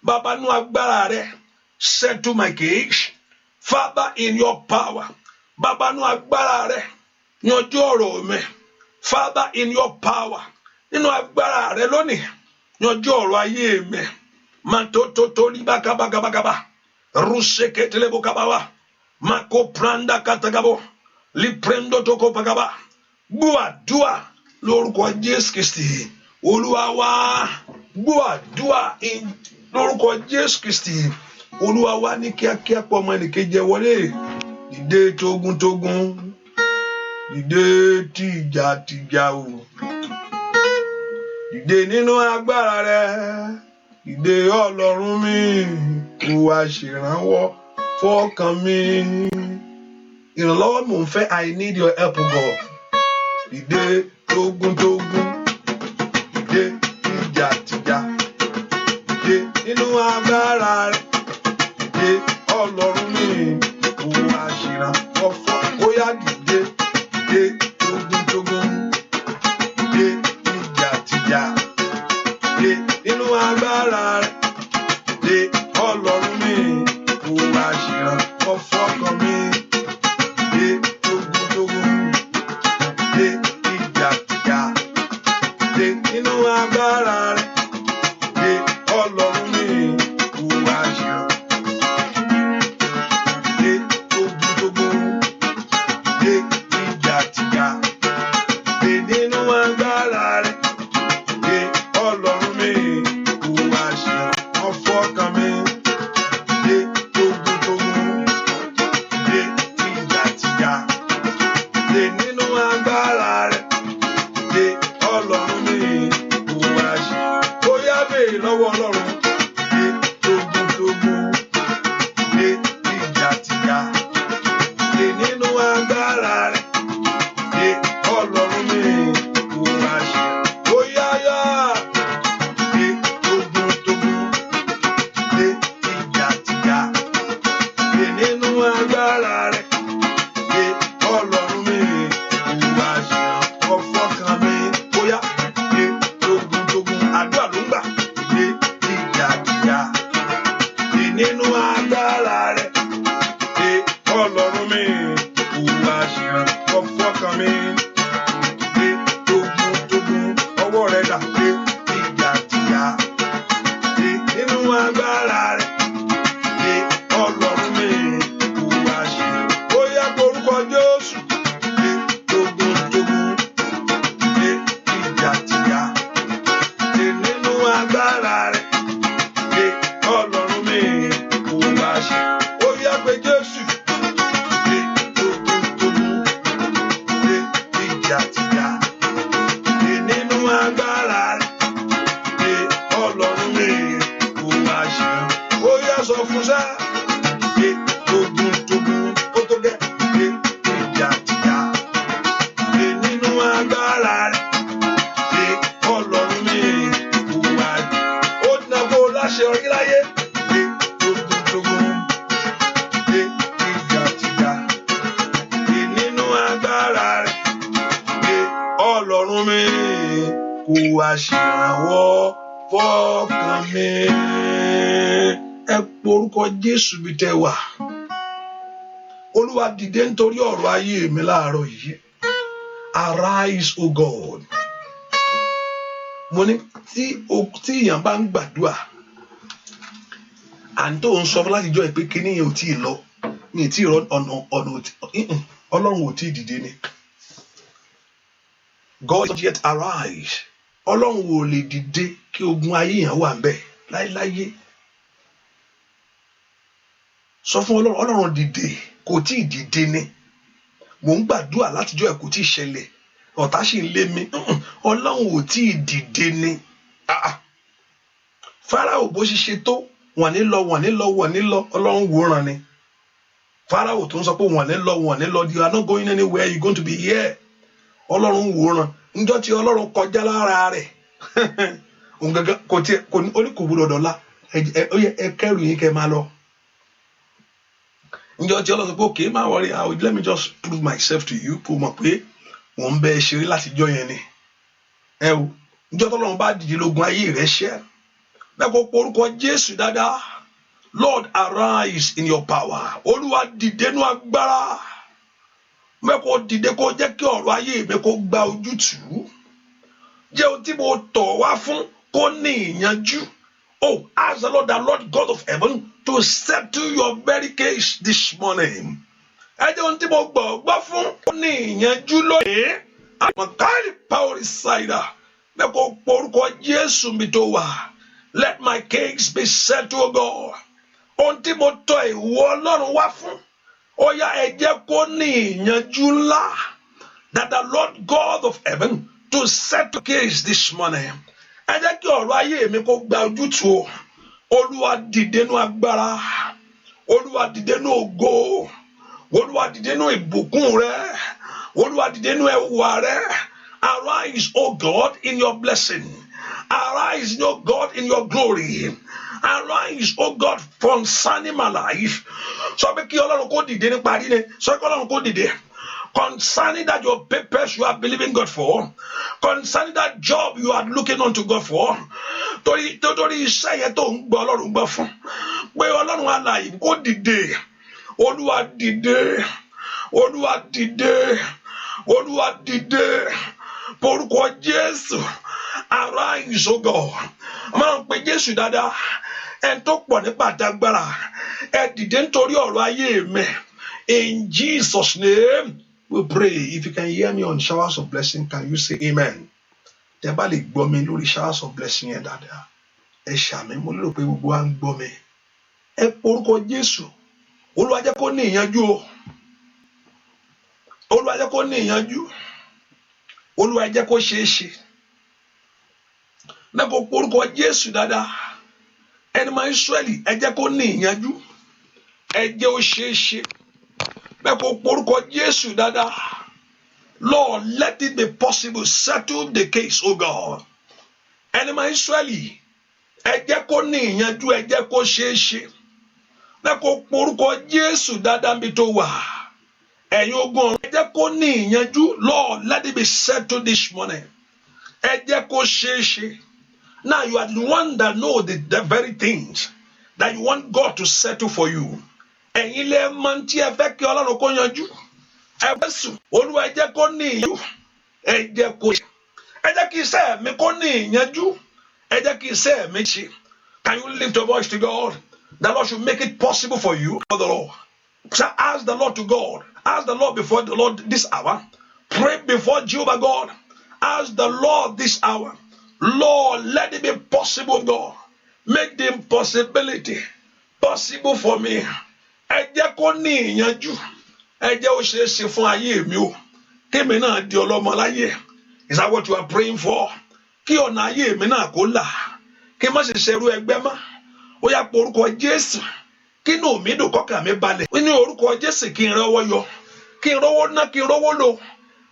A: Bàbá nú agbára rẹ. Settle my case. Father, in your power. Bàbá nú agbára rẹ. Yanjú ọ̀rọ̀ mi. Father, in your power. Nínú agbára rẹ lónìí. Yanjú ọ̀rọ̀ ayé mi. Mantototo libakabagabagaba. Ruseketelebokababa. Mako pranda katagabo. Liprendo toko pagaba. Gbọ́ lórúkọ Jésù Kristi. Olúwa wa. Gbọ́ lórúkọ Jésù Kristi. Olúwa wa ní kíákíá pọ̀ ọmọ ẹnìkejì wọlé. Dìde tógúntógún. Dìde tìjàtìjà o. Dìde nínú agbára rẹ. Dìde Ọlọ́run mi. Kó wá ṣèrànwọ́ fọ́kàn mi. Ìrànlọ́wọ́ mò ń fẹ́. I need your help, God. Dìde tógúntógún. dìde ìjà tìjà, dìde nínú agbára rẹ̀, dìde Ọlọ́run mi òun àṣìrà ọ̀fọ̀, ó yá dìde dìde tógúntógún, dìde ìjà tìjà, dìde nínú agbára rẹ̀, dìde Ọlọ́run mi òun àṣìrà ọ̀fọ̀ kan mi, dìde tógúntógún, dìde ìjà tìjà, dìde nínú agbára rẹ̀, dìde Ọlọ́run mi òun àṣìrà. Jésù bí tẹ́ wà, Olúwa dìde nítorí ọ̀rọ̀ ayé mi láàárọ̀ yìí. Arise, O God. Mo ní tí èèyàn bá ń gbàdúrà à ń tó ń sọ fún láti jọ ìpè kíní yẹn ò tí ì lọ, ní tí ọ̀nà Ọlọ́run ò tí ì dìde ni. God not yet arise. Ọlọ́run ò lè dìde kí ogun ayé yẹn wà ń bẹ̀ láéláyé. Sọ fún Ọlọ́run dìde, kò tí ì dìde ni. Mò ń gbàdúrà látijọ́ ẹ̀ kò tí ì ṣẹlẹ̀, ọ̀tá sì ń lé mi. Ọlọ́run ò tí ì dìde ni. Fáráò bó ṣe ṣe tó wọ́n ní lọ Ọlọ́run wòran ni. Fáráò tó ń sọ pé wọ́n ní lọ you are not going anywhere, you going to be here. Ọlọ́run wòran níjọ́ tí Ọlọ́run kọjá lára rẹ̀ òun gangan kò ní gbọdọ̀ dọ̀la ẹ kẹ́rù yín kẹ́ máa lọ. Njọ́ tí Ọlọ́run sọ pé okay, má worry, let me just prove myself to you, kò mọ̀ pé wọ́n ń bẹ ṣeré láti jọ yẹn ni. Ẹ o, njọ́ tí Ọlọ́run bá dìde lógun ayé rẹ̀ ṣẹ́, bẹ́ẹ̀ kó porúkọ Jésù dáadáa. Lord, arise in your power. Olúwa dìde nú agbára. Bẹ́ẹ̀ kó dìde kó jẹ́ kí ọ̀rọ̀ ayé mi kó gba ojútùú. Jẹ́ ohun tí mo tọ̀ wá fún kó ní ìyanjú. Oh, ask the Lord God of heaven to settle your very case this morning. Ẹ jẹ́ ohun tí mo gbọ́ fún kó ní ìyanjú lónìí. Àmọ̀kárí power ìsáyidà. Bẹ́ẹ̀ kó porúkọ Jésù mi tó wà. Let my case be settled, God. Ohun tí mo tọ̀ ìwọ Ọlọ́run wá fún. Ó yá ẹ jẹ́ kó ní ìyanjú ńlá. That the Lord God of heaven to settle case this morning. Ẹ jẹ́ kí ọ̀rọ̀ ayé mi kó gba ojútùú. Olúwa dìde nú agbára. Olúwa dìde nú ògo. Olúwa dìde nú ìbùkún rẹ. Olúwa dìde nú ẹwà rẹ. Arise, O God, in your blessing. Arise, O God, in your glory. Arise, O God, concerning my life. So make you all go did in Paris. So go did concerning that your papers you are believing God for, concerning that job you are looking unto God for. Torí iṣẹ́ tó ń gbọ́ Ọlọ́run gbọ́ fún. Pé Ọlọ́run alààyè kó dìde. Olúwa dìde. Olúwa dìde. Olúwa dìde. Porúkọ Jésù. Arise, O God. Máa ń pe Jésù dáadáa. Ẹn tó pọ̀ nípa àdágbára. Ẹ dìde nítorí ọ̀rọ̀ ayé mi. In Jesus' name we pray. If you can hear me on showers of blessing, can you say amen? Tẹ́ bá lè gbọ́ mi lórí showers of blessing yẹn dáadáa. Ẹ ṣàmì mo lérò pé gbogbo wa ń gbọ́ mi. Ẹ porúkọ Jésù. Olúwa jẹ́ kó ní ìyanjú o. Olúwa jẹ́ kó ní ìyanjú. Olúwa jẹ́ kó ṣeé ṣe. Mẹ́kọ̀ọ́ porúkọ Jésù dáadáa. Ẹni máa ń Ísírẹ́lì ẹ jẹ́ kó ní ìyanjú. Ẹ jẹ́ ó ṣeé ṣe. Mẹ́kọ̀ọ́ porúkọ Jésù dáadáa. Lord, let it be possible. Settle the case, O God. Ẹni máa ń Ísírẹ́lì ẹ jẹ́ kó ní ìyanjú. Ẹ jẹ́ kó ṣeé ṣe. Mẹ́kọ̀ọ́ porúkọ Jésù dáadáa bí tó wà. Ẹ̀yin ogun ọ̀run ẹ jẹ́ kó ní ìyanjú. Lord, let it be settled this morning. Ẹ jẹ́ kó ṣeé ṣe. Now you are the one that know the very things that you want God to settle for you. Ẹ̀yin lẹ mọ̀ tí ẹ fẹ́ kí Ọlọ́run kó yanjú. Ẹ bẹ̀ sùn. Olúwa ẹ jẹ́ kó ní ìyanjú. Ẹ jẹ́ kó ṣe. Ẹ jẹ́ kí iṣẹ́ mi kó ní ìyanjú. Ẹ jẹ́ kí iṣẹ́ mi ṣe. Can you lift your voice to God? The Lord should make it possible for you. For the Lord. So ask the Lord to God. Ask the Lord before the Lord this hour. Pray before Jehovah God. Ask the Lord this hour. Lord, let it be possible, God. Make the impossibility possible for me. Ẹ jẹ́ kó ní ìyanjú. Ẹ jẹ́ ó ṣeé ṣe fún ayé mi o. Kémi náà di ọlọ́mọ láyé. Is that what you are praying for? Kí ọ̀nà ayé mi náà kó là. Kí má ṣe ṣerú ẹgbẹ́ mọ́. Ó yá pe orúkọ Jésù. Kí inú mi dùn kọ́kàn mi balẹ̀. Ní orúkọ Jésù kí n rọ́wọ́ yọ. Kí n rówó ná kí n rówó lò.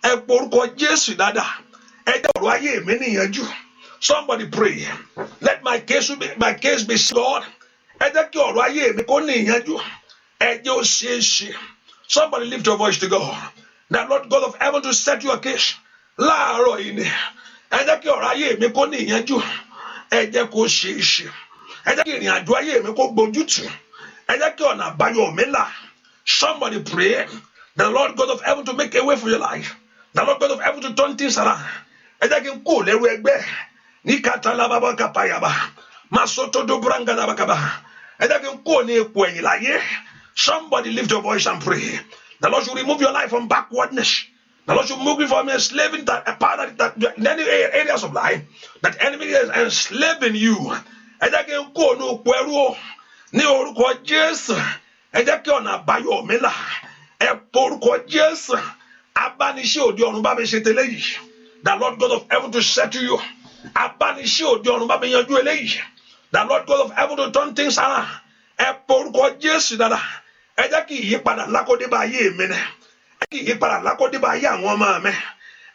A: Ẹ pe orúkọ Jésù dáadáa. Ẹ jẹ́ ọ̀rọ̀ ayé mi níyanjú. Somebody pray. Let my case be God. Ẹ jẹ́ kí ọ̀rọ̀ ayé mi kó ní ìyanjú. Ẹ jẹ́ ó ṣeé ṣe. Somebody lift your voice to God. The Lord God of heaven to set your case. Láàárọ̀ yìí ni. Ẹ jẹ́ kí ọ̀rọ̀ ayé mi kó ní ìyanjú. Ẹ jẹ́ kó ṣeé ṣe. Ẹ jẹ́ kí ìrìn àjò ayé mi kó gbójútù. Ẹ jẹ́ kí ọ̀nà àbáyọ mi là. Somebody pray. The Lord God of heaven to make a way for your life. The Lord God of heaven to turn things around. Ẹ jẹ́ kí n kó lẹ́rú ẹgbẹ́. Ní katalababa kapayaba. Masoto do branga dabakaba. Ẹ jẹ́ kí n kó ní ipò ẹ̀yìn láyé. Somebody lift your voice and pray. The Lord should remove your life from backwardness. The Lord should move you from enslaving that part that in any areas of life that enemy is enslaving you. Ẹ jẹ́ kí n kó ní ipò ẹrú o. Ní orúkọ Jésù. Ẹ jẹ́ kí ọ̀nà àbáyọ mi là. Ẹ porúkọ Jésù. Abániṣẹ́ òde ọ̀run bá mi ṣe tẹ́lẹ̀ yìí. The Lord God of heaven to settle you. Abániṣẹ́ òde ọ̀run bá mi yanjú eléyìí. The Lord God of heaven to turn things around. Ẹ porúkọ Jésù dáadáa. Ẹ jẹ́ kí ìyípadà lákòdé bá ayé mi nẹ. Ẹ jẹ́ kí ìyípadà lákòdé bá ayé àwọn ọmọ mi.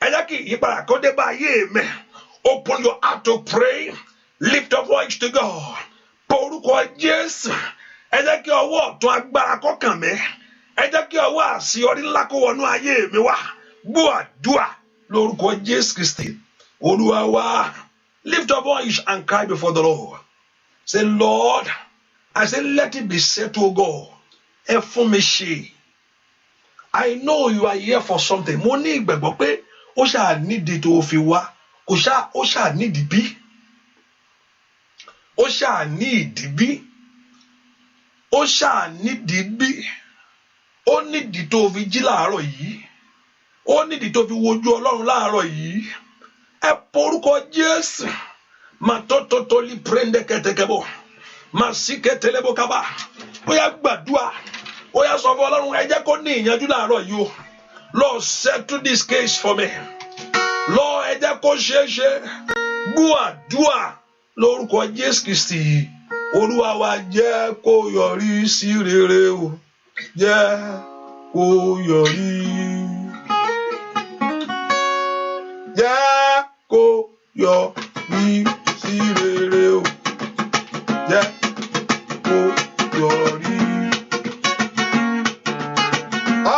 A: Ẹ jẹ́ kí ìyípadà kòdé bá ayé mi. Open your heart to pray. Lift your voice to God. Porúkọ Jésù. Ẹ jẹ́ kí ọwọ́ ọ̀tún agbára kó kàn mí. Ẹ jẹ́ kí ọwọ́ àṣeyọrí ńlá kó wọnú ayé mi wá. Gbọ́ àdúrà lórúkọ Jésù Kristi. Olúwa wa. Lift your voice and cry before the Lord. Say, Lord, I say, let it be said to God. Ẹ fún mi ṣe. I know you are here for something. Mo ní ìgbàgbọ́ pé ó ṣáà nídìí tó fi wá. Ó ṣáà nídìí bí. Ó ṣáà ní ìdí bí. Ó ṣáà nídìí bí. Ó nídìí tó fi jí láàárọ̀ yìí. Ó nídìí tó fi wojú Ọlọ́run láàárọ̀ yìí. Ẹ porúkọ Jésù. Ma tó li prende kẹtẹkẹbọ. Ma sí kẹtẹlẹbọ kaba. Ó yá gbàdúrà. Ó yá sọ fún Ọlọ́run ẹ jẹ́ kó ní ìyanjú láàárọ̀ yìí o. Lord, settle this case for me. Lord, ẹ jẹ́ kó ṣeé ṣe. Gbọ́ àdúrà lórúkọ Jésù Kristi. Olúwa wa jẹ́ kó yọrí sí rere o. Jẹ́ kó yọrí. Jẹ́ kó yọrí jẹ́ kó yọrí.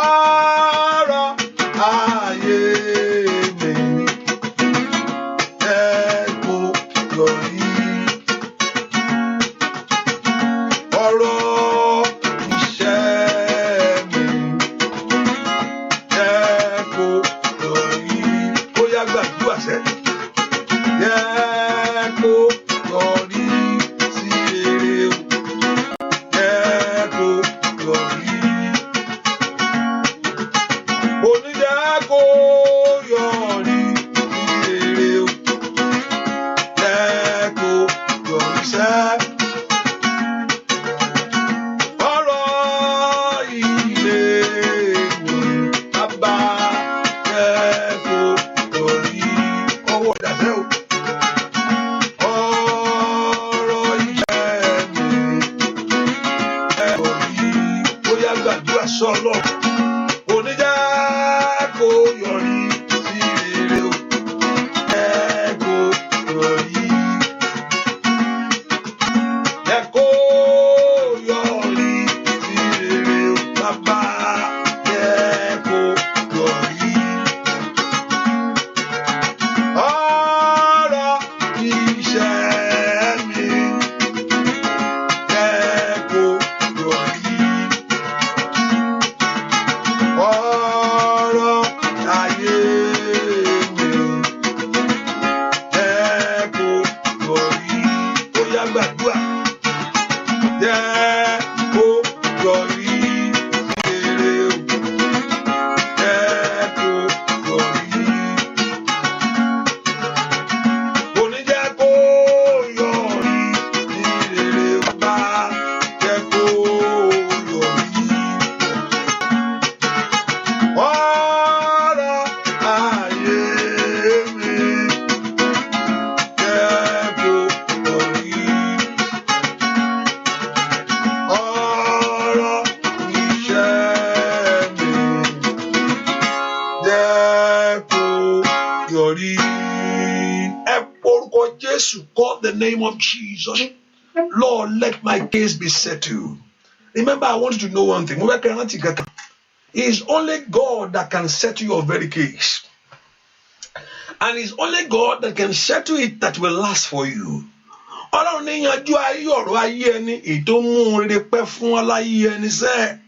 A: Ọ̀rọ̀ ayé mi jẹ́ kó yọrí. Ọ̀rọ̀ iṣẹ́ mi jẹ́ kó yọrí. Ó yá gbàdúrà sẹ́. Jẹ́ kó yọrí sí rere o. Jẹ́ kó yọrí. Oníjẹ́ kó yọrí sí rere o. Jẹ́ kó yọrí sẹ́. Ọ̀rọ̀ ilé mi bàbá jẹ́ kó yọrí. Ọwọ́ dàsẹ́ o. Ọ̀rọ̀ iṣẹ́ mi jẹ́ kó yọrí. Ó yá gbàdúrà sọ́lọ́. Oníjẹ́ kó yọrí sí rere o. Jẹ́ kó yọrí. Jẹ́ kó yọrí sí rere o. Bàbá jẹ́ kó yọrí. Ọ̀rọ̀ iṣẹ́ mi jẹ́ kó yọrí. Ọ̀rọ̀ ayé mi jẹ́ kó yọrí. Ó yá gbàdúrà. Jẹ́ kó yọrí sí rere o. Jẹ́ kó yọrí. Oníjẹ́ kó yọrí sí rere o. Bàbá jẹ́ kó yọrí. Ọ̀rọ̀ ayé mi jẹ́ kó yọrí. Ọ̀rọ̀ iṣẹ́ mi jẹ́ kó yọrí. Ẹ porúkọ Jésù. Call the name of Jesus. Lord, let my case be settled. Remember, I want you to know one thing. Mo fẹ́ kẹ́ ẹ rántí kankan. It is only God that can settle your very case. And it's only God that can settle it that will last for you. Ọlọ́run ní yanjú ayé ọ̀rọ̀ ayé ẹni ètò mú rere pẹ́ fún ọláyé ẹni sẹ́.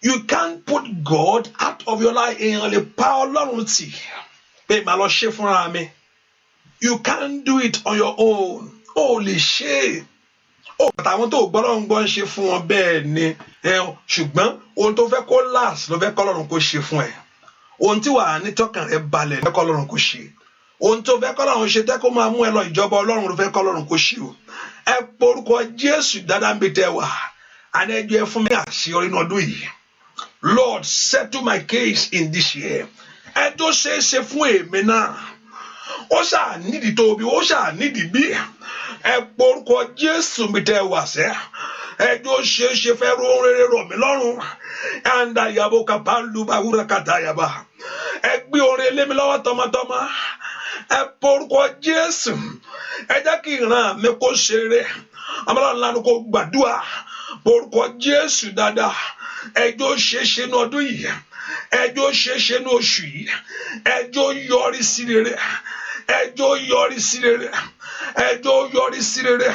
A: You can't put God out of your life. Èèyàn lè pa Ọlọ́run tì pé màá lọ ṣe fúnra mi. You can't do it on your own. O lè ṣe. Ó àtàwọn tó gbọ́ lọ́run gbọ́ ń ṣe fún wọn bẹ́ẹ̀ ni. Ṣùgbọ́n ohun tó fẹ́ kó last ló fẹ́ kọ́ Ọlọ́run kó ṣe fún ẹ. Ohun tí wàá ní tọ́kàn rẹ balẹ̀ ló fẹ́ kọ́ Ọlọ́run kó ṣe. Ohun tó fẹ́ kọ́ Ọlọ́run ṣe tẹ́ kó máa mú ẹ lọ ìjọba Ọlọ́run ló fẹ́ kọ́ Ọlọ́run kó ṣe o. Ẹ porúkọ Jésù dáadáa ń bí tẹ wà. Àní ẹ jẹ́ fún mi àṣeyọrí nínú ọdún yìí. Lord, settle my case in this year. Ẹ tó ṣe é ṣe fún èmi náà. Ó ṣáà nídìí tóbi, ó ṣáà nídìí bí. Ẹ porúkọ Jésù bí tẹ wà sẹ́. Ẹ tó ṣe é ṣe fẹ́ ró rere rọ̀ mí lọ́rùn. Anda yabo kapalu bahura katayaba. Ẹ gbé orin lé mi lọ́wọ́ tọmọtọmọ. Ẹ porúkọ Jésù. Ẹ jẹ́ kí ìran mi kó ṣeré. Ọmọlọ́run lánàá kó gbàdúrà. Porúkọ Jésù dáadáa. Ẹjọ́ ṣeéṣe ní ọdún yìí. Ẹjọ́ ṣeéṣe ní oṣù yìí. Ẹjọ́ yọrí sí rere. Ẹjọ́ yọrí sí rere. Ẹjọ́ yọrí sí rere.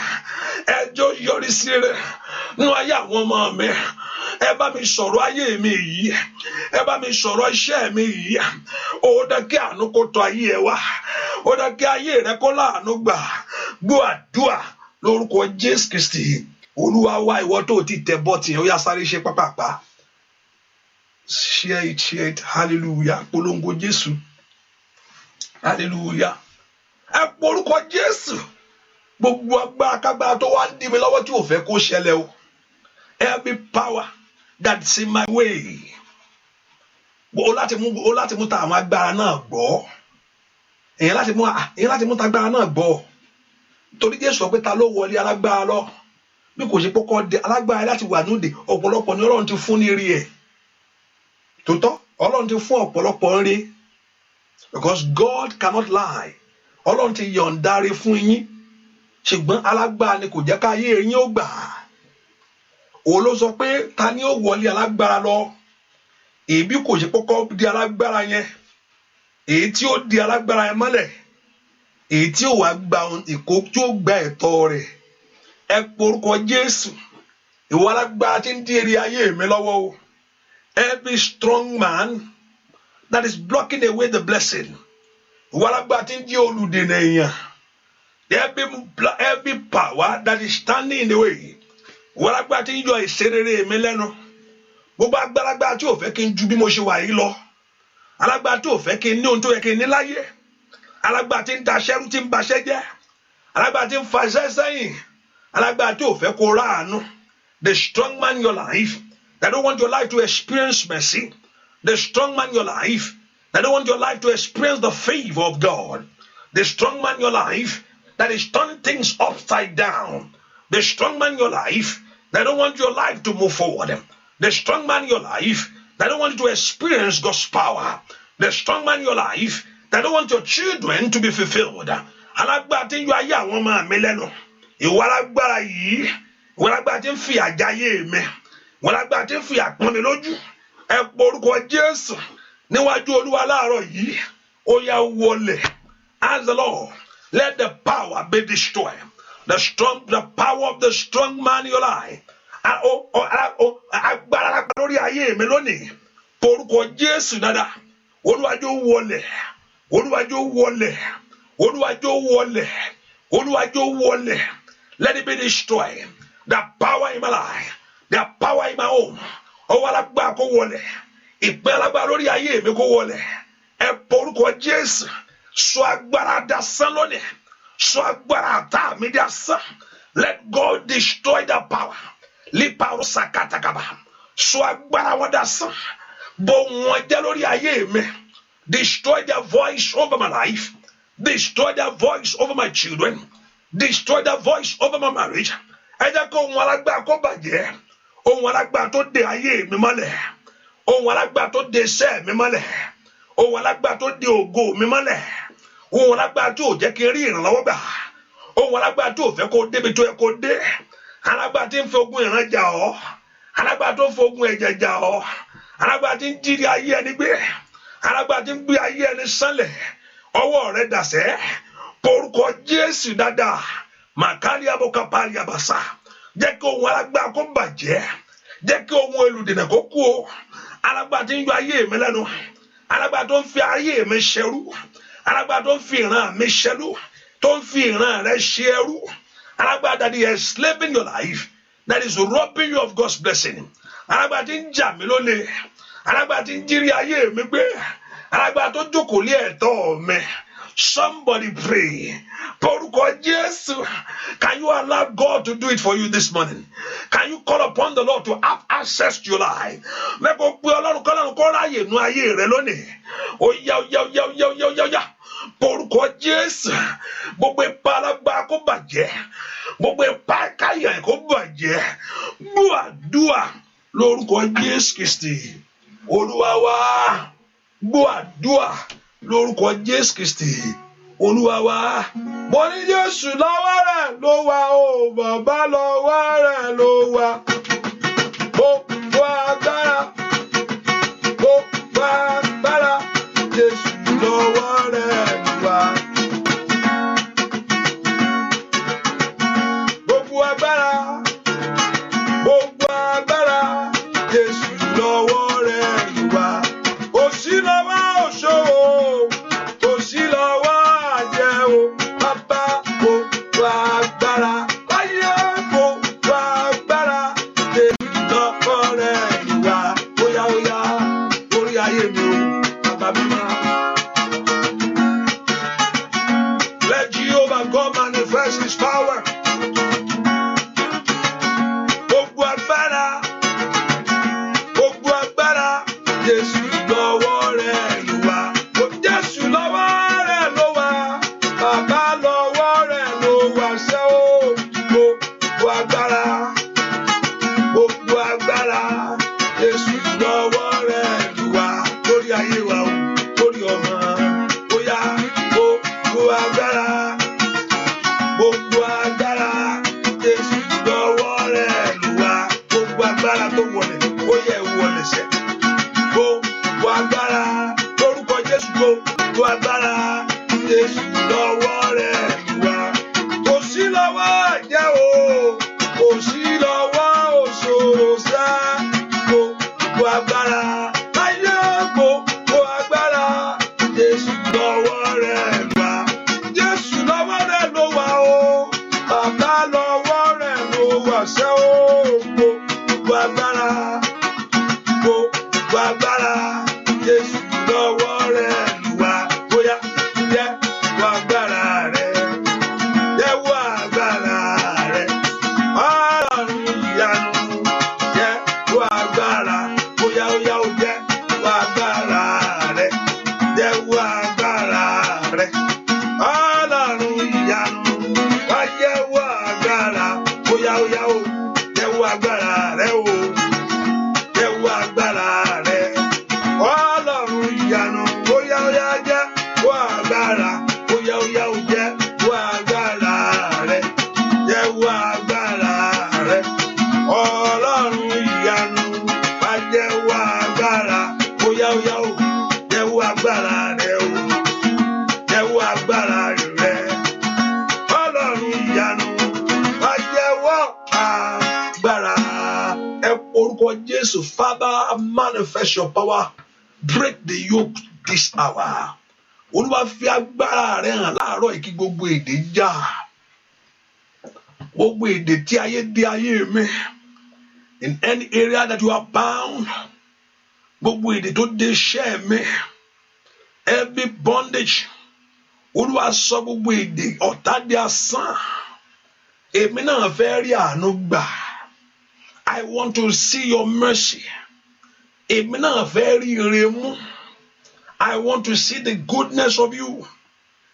A: Ẹjọ́ yọrí sí rere. Nú ayé àwọn ọmọ mi. Ẹ bá mi sọ̀rọ̀ ayé mi yìí. Ẹ bá mi sọ̀rọ̀ iṣẹ́ mi yìí. Ó dá kí àánú kó tọ̀ ayé ẹ wá. Ó dá kí ayé rẹ kó láàánú gbà. Gbọ́ àdúrà lórúkọ Jésù Kristi. Olúwa wá ìwọ tó ti tẹ bọ́tì ó yá sáré ṣe pápápá. Share it, hallelujah. Polongo Jésù. Hallelujah. Ẹ porúkọ Jésù. Gbogbo agbára kágbára tó wá ń dí mi lọ́wọ́ tí ò fẹ́ kó ṣẹlẹ̀ o. Every power that's in my way. Ó láti mú ta àwọn agbára náà gbọ́. Èyàn láti mú ta agbára náà gbọ́. Torí Jésù sọ pé ta ló wọlé alágbára lọ. Bí kò ṣe pọ́kọ́ de alágbára láti wà núdè ọ̀pọ̀lọpọ̀ ni Ọlọ́run ti fún ní rí ẹ̀. Tòótọ́ Ọlọ́run ti fún ọ̀pọ̀lọpọ̀ ń rí. Because God cannot lie. Ọlọ́run ti yọ̀ǹda rí fún yín. ṣùgbọ́n alágbára ni kò jẹ́ ká ayé yín ó gbà. Òun ló sọ pé ta ni ó wọlé alágbára lọ? Èbí kò ṣe kọ́kọ́ di alágbára yẹn, èyí tí ó di alágbára yẹn mọ́lẹ̀, èyí tí ó wá gba ìkó tí ó gba ẹ̀tọ́ rẹ̀. Ẹ porúkọ Jésù, ìwọ alágbára tí ń dí èrè ayé mi lọ́wọ́ o. Every strong man that is blocking away the blessing, ìwọ alágbára tí ń dí olùdènà èèyàn. Every power that is standing in the way, ìwọ alágbára tí ń yọ ìṣerere mi lẹ́nu. Gbogbo agbálagbára tí ò fẹ́ kí n ju bí mo ṣe wà yìí lọ, alágbára tí ò fẹ́ kí n ní ohun tó yẹ kí n ní láyé, alágbára tí ń daṣẹ́rú tí ń baṣẹ́ jẹ́, alágbára tí ń faṣẹ́ sẹ́yìn, alágbára tí ò fẹ́ kó ráàánú. The strong man in your life that don't want your life to experience mercy, the strong man in your life that don't want your life to experience the favor of God, the strong man in your life that is turning things upside down, the strong man in your life that don't want your life to move forward, the strong man in your life that don't want you to experience God's power, the strong man in your life that don't want your children to be fulfilled. Alágbára tí ń yọ ayé àwọn ọmọ mi lẹ́nu, ìwọ alágbára yìí, ìwọ alágbára tí ń fi àjáyé mi, ìwọ alágbára tí ń fi àpọ́n mi lójú. Ẹ porúkọ Jésù níwájú Olúwa láàárọ̀ yìí, ó yá wọlẹ̀. Ask the Lord, let the power be destroyed. The power of the strong man in your life. Agbára lórí ayé mi lónìí, porúkọ Jésù dáadáa. Olúwa jọ̀ọ́ wọlẹ̀, Olúwa jọ̀ọ́ wọlẹ̀, Olúwa jọ̀ọ́ wọlẹ̀, Olúwa jọ̀ọ́ wọlẹ̀. Let it be destroyed. The power in my life, the power in my home. Ọwọ́ alágbára kó wọlẹ̀, ìpè alágbára lórí ayé mi kó wọlẹ̀. Ẹ porúkọ Jésù, sọ agbára dasán lónìí, sọ agbára àtá mi dasán. Let God destroy the power. Lípàrọ̀ sàkàtàkàbà, sọ agbára wọn dasán. Bò wọ́n jẹ́ lórí ayé mi. Destroy their voice over my life. Destroy their voice over my children. Destroy their voice over my marriage. Ẹ jẹ́ kó ohun alágbára kó bàjẹ́. Ohun alágbára tó de ayé mi mọ́lẹ̀. Ohun alágbára tó de iṣẹ́ mi mọ́lẹ̀. Ohun alágbára tó de ògo mi mọ́lẹ̀. Ohun alágbára tó jẹ́ kí n rí ìrànlọ́wọ́ gbà. Ohun alágbára tó fẹ́ kó débi tó yẹ kó dé. Alágbára tí ń fi ogun ìran jà ọ́. Alágbára tó ń fi ogun ẹ̀jẹ̀ jà ọ́. Alágbára tí ń jírí ayé ẹni gbé. Alágbára tí ń gbé ayé ẹni sánlẹ̀. Ọwọ́ rẹ̀ dàsẹ́. Porúkọ Jésù dáadáa. Màkàrí abọ́kápárí àbàṣà. Jẹ́ kí ohun alágbára kó bàjẹ́. Jẹ́ kí ohun elùdènà kó kú o. Alágbára tí ń yọ ayé mi lẹ́nu. Alágbára tó ń fi ayé mi ṣẹrú. Alágbára tó ń fi ìran mi ṣẹrú. Tó ń fi ìran rẹ̀ ṣe ẹrú. Alágbára that is enslaving your life. That is robbing you of God's blessing. Alágbára tí ń jà mí lólè. Alágbára tí ń jírí ayé mi gbé. Alágbára tó jókòó lé ẹ̀tọ́ mi. Somebody pray. Porúkọ Jésù. Can you allow God to do it for you this morning? Can you call upon the Lord to have access to your life? Mẹ́kọ̀ọ́ pé Ọlọ́run kọ́lọ́run kó ráyè nú ayé rẹ lónìí. Ó yá. Porúkọ Jésù. Gbogbo ipá alágbára kó bàjẹ́. Gbogbo ipá káyà kó bàjẹ́. Gbọ́ àdúrà lórúkọ Jésù Kristi. Olúwa wa. Gbọ́ àdúrà lórúkọ Jésù Kristi. Olúwa wa. Mo ní Jésù lọ́wọ́ rẹ̀ ló wà o, bàbá lọ́wọ́ rẹ̀ ló wà. Gbogbo agbára, gbogbo agbára, Jésù lọ́wọ́ rẹ̀ ló wà. Gbogbo agbára, Jésù lọ́wọ́ rẹ̀ ló wà. Kò sí lọ́wọ́ òṣòwò, kò sí lọ́wọ́ àjẹ́ o, bàbá gbogbo agbára. Láyé gbogbo agbára, Jésù lọ́wọ́ rẹ̀ ló wà. Óyá, lórí ayé mi o, bàbá mi máa. Let Jehovah God manifest his power. àṣẹ o gbogbo agbára gbogbo agbára Jésù lọ́wọ́ rẹ̀ lùwà bóyá jẹ́wọ́ agbára rẹ̀ jẹ́wọ́ agbára rẹ̀ Ọlọ́run ìyanu jẹ́wọ́ agbára bóyá ó yá ó jẹ́wọ́ agbára rẹ̀ jẹ́wọ́ agbára rẹ̀ Ọlọ́run ìyanu wá jẹ́wọ́ agbára bóyá ó yá ó jẹ́wọ́ agbára rẹ̀ o jẹ́wọ́ agbára rẹ̀ Ọlọ́run ìyanu bóyá ó yá jẹ́wọ́ agbára bóyá ó yá ó jẹ́wọ́ agbára rẹ̀ jẹ́wọ́ agbára rẹ̀ Ọlọ́run ìyanu wá jẹ́wọ́ agbára bóyá ó yá ó jẹ́wọ́ agbára rẹ̀ o jẹ́wọ́ agbára rẹ̀ Ọlọ́run ìyanu wá jẹ́wọ́ agbára. Ẹ orúkọ Jésù, Father, manifest your power, break the yoke this hour. Olúwa fi agbára rẹ̀ hàn láàárọ̀ yìí kí gbogbo èdè já. Gbogbo èdè tí ayé dé ayé mi. In any area that you are bound. Gbogbo èdè tó dé iṣẹ́ mi. Every bondage. Olúwa sọ gbogbo èdè ọ̀tá di asán. Èmi náà fẹ́ rí àánú gbà. I want to see your mercy. Èmi náà fẹ́ rí ire mú. I want to see the goodness of you.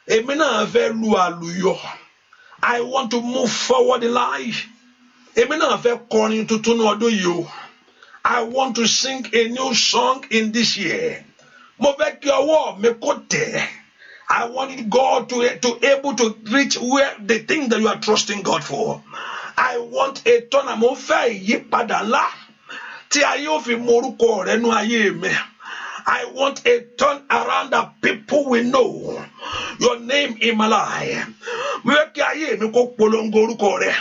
A: Èmi náà fẹ́ lu àlùyọ. I want to move forward in life. Èmi náà fẹ́ kọrin tuntun ní ọdún yìí o. I want to sing a new song in this year. Mo fẹ́ kí ọwọ́ mi kó tẹ̀. I want God to able to reach where the thing that you are trusting God for. I want a turn. Mo fẹ́ ìyípadà ńlá tí ayé ò fi mọ orúkọ rẹ̀ nú ayé mi. I want a turn around that people will know your name in my life. Mo fẹ́ kí ayé mi kó polongo orúkọ rẹ̀.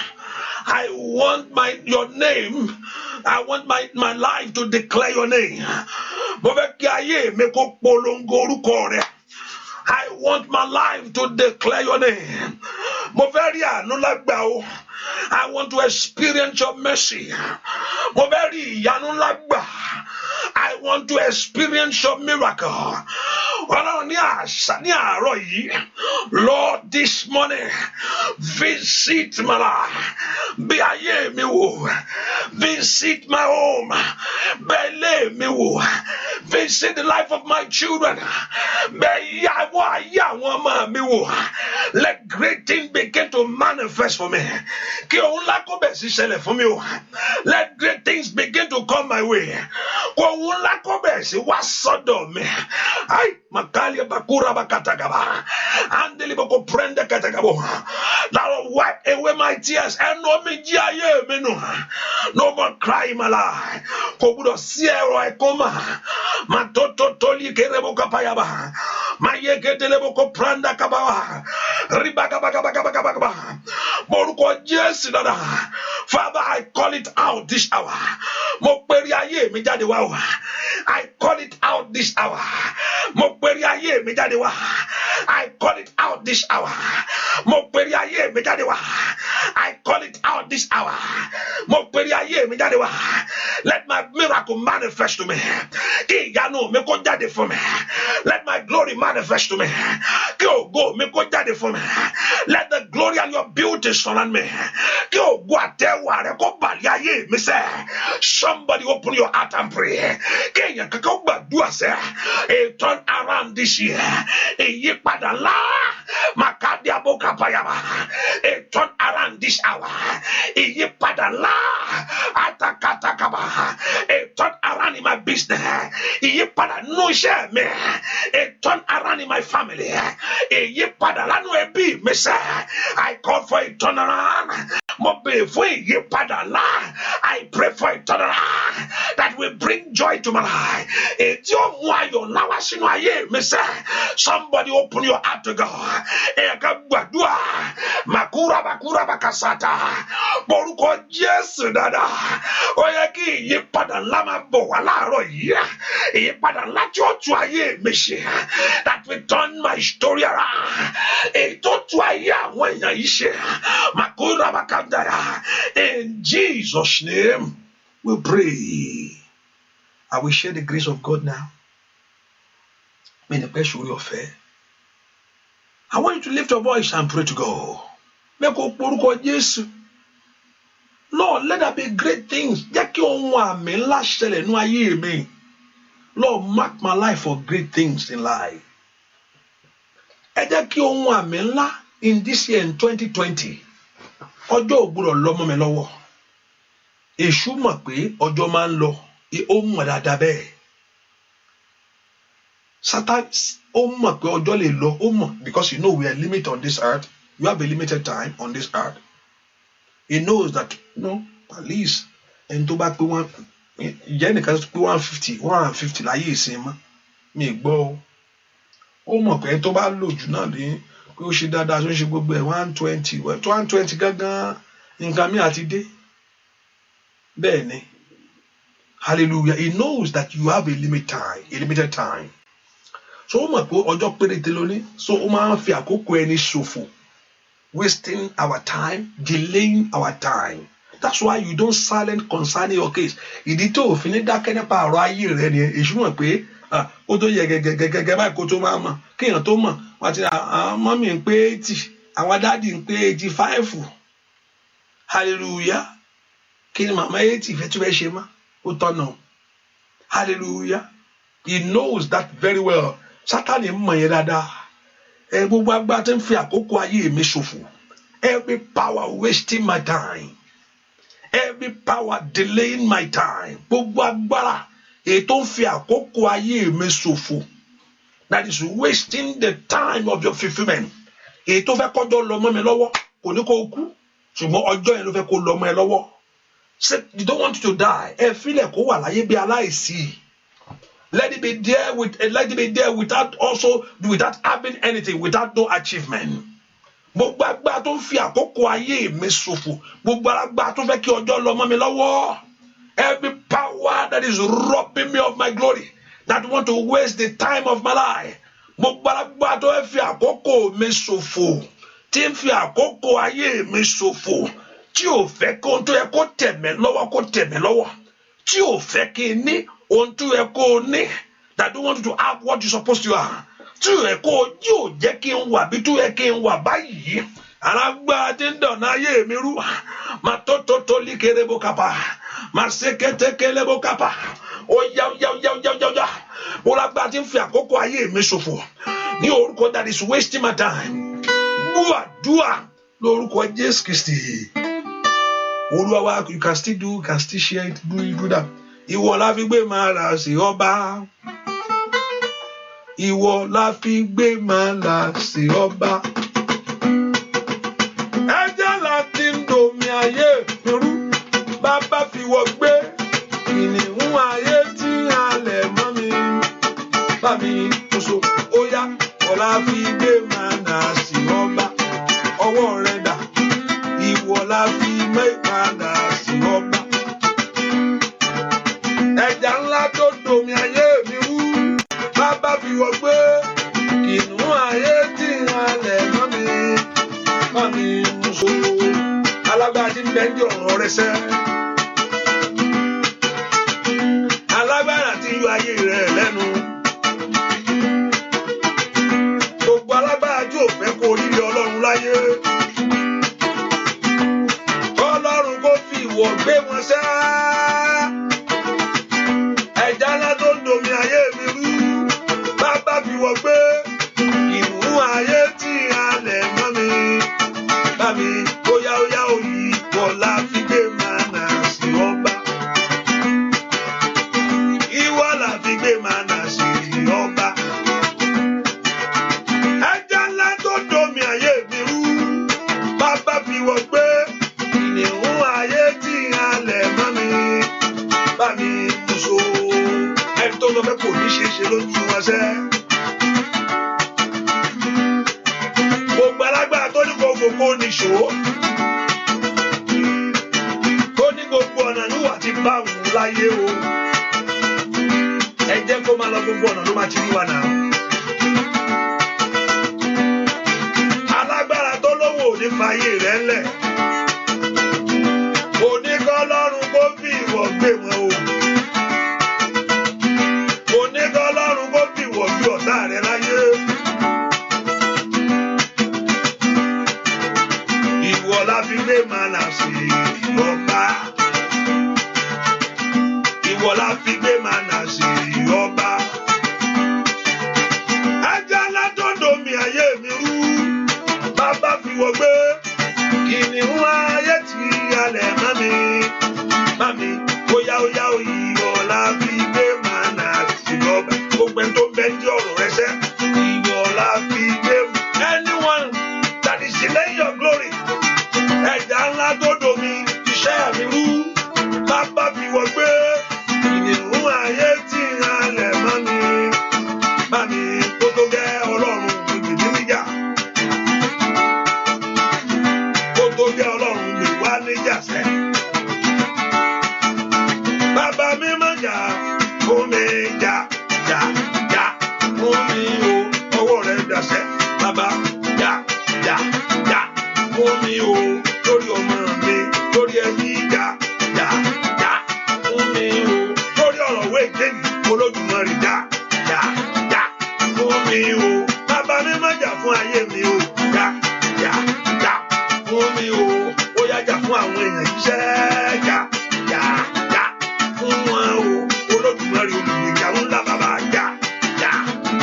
A: I want your name. I want my life to declare your name. Mo fẹ́ kí ayé mi kó polongo orúkọ rẹ̀. I want my life to declare your name. Mo fẹ́ rí àánú lágbà o. I want to experience your mercy. Mo fẹ́ rí ìyanu lágbà. I want to experience your miracle. Ọlọ́run ní àárọ̀ yìí. Lord, this morning, visit my life. Bí ayé mi wò. Visit my home. Bẹ̀ ilé mi wò. Visit the life of my children. Bẹ̀ ìyàwó ayé àwọn ọmọ mi wò. Let great things begin to manifest for me. Kí ohun ńlá kó bẹ̀ sí ṣẹlẹ̀ fún mi o. Let great things begin to come my way. Kó ohun ńlá kó bẹ̀ sí wá sọ́dọ̀ mi. Ay, makalia bakura bakatagaba. Andeli boko prende katagabo. Lord, wipe away my tears and no me jí ayé mi nù. No more cry in my life. Kò gbọdọ̀ sí ẹ̀rọ ẹ̀kọ́ mà. Ma toto toli kerebo kapayaba. Ma yeketele boko pranda kabawa. Ribakabakabakabakaba. Morúkọ Jésù dada. Father, I call it out this hour. Mo pèrè ayé mi jáde wá o. I call it out this hour. Mo pèrè ayé mi jáde wá. I call it out this hour. Mo pèrè ayé mi jáde wá. I call it out this hour. Mo pèrè ayé mi jáde wá. Let my miracle manifest to me. Kí ìyanu mi kó jáde fún mi. Let my glory manifest to me. Kí ògo mi kó jáde fún mi. Let the glory and your beauty surround me. Kí ògo àtẹwà rẹ kó bàlẹ̀ ayé mi sẹ́. Somebody open your heart and pray. Kí èèyàn kankan gbàdúrà sẹ́. A turn around this year. Ìyípadà ńlá. Makadi aboka payaba. A turn around this hour. Ìyípadà ńlá. Atakatakaba. A turn around in my business. Ìyípadà nínú iṣẹ́ mi. A turn around in my family. Ìyípadà lánàá ẹbí mi sẹ́. I call for a turn around. Mo bẹ̀ fún ìyípadà ńlá. I pray for a turn around that will bring joy to my life. Ètí ó mú ayọ̀ ńlá wá sínú ayé mi sẹ́. Somebody open your heart to God. Ẹ̀ka gbàdúrà. Makura bakura bakasata. Borúkọ Jésù dada. Ó yẹ kí ìyípadà ńlá máa bọ̀ wá láàárọ̀ yìí. Ìyípadà ńlá tí ó tú ayé mi ṣe. That will turn my story around. Ètò tú ayé àwọn èèyàn yìí ṣe. Makura bakandaya. In Jesus' name we pray. I will share the grace of God now. May the best show of faith. I want you to lift your voice and pray to God. Lord, let there be great things. Lord, mark my life for great things in life. In this year in 2020. Ọjọ́ ògbúrọ̀ lọ́mọ mi lọ́wọ́. Èṣù mọ̀ pé ọjọ́ máa ń lọ. Ó mọ̀ dáadáa bẹ́ẹ̀. Satan ó mọ̀ pé ọjọ́ lè lọ. Ó mọ̀ because you know we are limited on this earth. You have a limited time on this earth. He knows that, at least ẹni tó bá pé wọ́n ìjẹ́ nìkan tó pé 150 láyé ìsìn mọ́. Mi gbọ́ o. Ó mọ̀ pé ẹni tó bá lò jù náà ní pé ó ṣe dáadáa tó ń ṣe gbogbo ẹ̀ 120 gángan nǹkan mi àti dé. Bẹ́ẹ̀ ni. Hallelujah. He knows that you have a limited time. So ó mọ̀ pé ọjọ́ péréte lóní. So ó máa ń fi àkókò ẹni ṣòfò. Wasting our time, delaying our time. That's why you don't silent concerning your case. Ìdí tó òfin ní dákẹ́ nípa ọ̀rọ̀ ayé rẹ ni èṣù mọ̀ pé ó tó yẹ gẹ́gẹ́ báyìí kó tó máa mọ̀ kéèyàn tó mọ̀ wọ́n ti àwọn mọ́mí ń pé 80 àwọn dáàdì ń pé 85. Hallelujah. Kí ni màmá 80 fẹ́ tí wọ́n ṣe mọ́ ó tọ́nà. Hallelujah. He knows that very well. Sátánì mọ̀ yẹn dáadáa. Gbogbo agbára tó ń fi àkókò ayé mi ṣòfò. Every power wasting my time. Every power delaying my time. Gbogbo agbára èyí tó ń fi àkókò ayé mi ṣòfò. That is wasting the time of your fulfillment. Èyí tó fẹ́ kọjọ́ lọ mọ́ mi lọ́wọ́ kò ní kó kú. Ṣùgbọ́n ọjọ́ yẹn ló fẹ́ kó lọ mọ́ ẹ lọ́wọ́. Say you don't want to die. Ẹ fílẹ̀ kó wà láyé bí aláìsí. Let it be there without having anything, without no achievement. Gbogbo agbára tó ń fi àkókò ayé mi ṣòfò. Gbogbo agbára tó fẹ́ kí ọjọ́ lọ mọ́ mi lọ́wọ́. Every power that is robbing me of my glory, that want to waste the time of my life. Gbogbo agbára tó fẹ́ fi àkókò mi ṣòfò. Tí ń fi àkókò ayé mi ṣòfò. Tí ò fẹ́ kí ohun tó yẹ kó tẹ̀ mí lọ́wọ́. Tí ò fẹ́ kí n ní ohun tó yẹ kó ní. That don't want you to have what you supposed to have. Tí ò yẹ kó yóò jẹ́ kí n wà bí tó yẹ kí n wà báyìí. Alágbára tí ń dọ̀nà ayé mi rú. Mà tó líkèrè bó kapa. Mà sékétékélé bó kapa. Ó yá. Mo lágbára tí ń fi àkókò ayé mi ṣòfò. Ní orúkọ that is wasting my time. Dúà lórúkọ Jésù Kristi. Olúwa wa, you can still share it, do that. Ìwọ la fi gbé máa rà sí ọba. Ìwọ la fi gbé máa rà sí ọba. Ẹ̀jẹ̀ láti ń domi ayé mi rú. Bàbá fi wọ gbé kìnìún ayé tí halẹ̀ mọ́ mi. Bá mi kóso, ó yá, ọ̀la fi gbé máa rà sí ọba. Ọwọ́ rẹ̀ dà, ìwọ la fi padà sí ọba. Ẹja ńlá tó domi ayé mi wú. Bàbá fi wọ gbé kìnìún ayé tí halẹ̀ mọ́ mi. Má mi mú so. Alágbára tí ń bẹ ní ọ̀rọ̀ rẹ sẹ́. Alágbára tí yọ ayé rẹ lẹ́nu. Gbogbo alágbára tí ò fẹ́ kó rírí Ọlọ́run láyé. Ìwọ gbé wọn sá. Ẹja ńlá tó ń domi ayé mi rú. Bàbá fi wọ gbé ìmú ayé tí halẹ̀ mọ́ mi. Bá mi óyá òyì wọ̀lá fi gbé màánà sí ọba. Ìwọ là fi gbé màánà sí ọba. Ẹja ńlá tó ń domi ayé mi rú. Bàbá fi wọ gbé ìmú ayé tí halẹ̀ mọ́ mi. Bá mi mú so. Ẹni tó lọ fẹ́ kò ní ṣe lójú wọn sẹ́. Gbogbo alágbára tó ní gbogbo kó ní ṣó. Tó ní gbogbo ọ̀nà níwà tí bá wù ú láyé o. Ẹ jẹ́ kó máa lọ gbogbo ọ̀nà ló máa ti rí wa náà. Alágbára tó lówó ò ní fàyè rẹ̀ lẹ̀. àwọn èèyàn jíṣẹ́ yá yá yá fún wọn o Olódùmarè olùgbèjà ńlá bàbá yá yá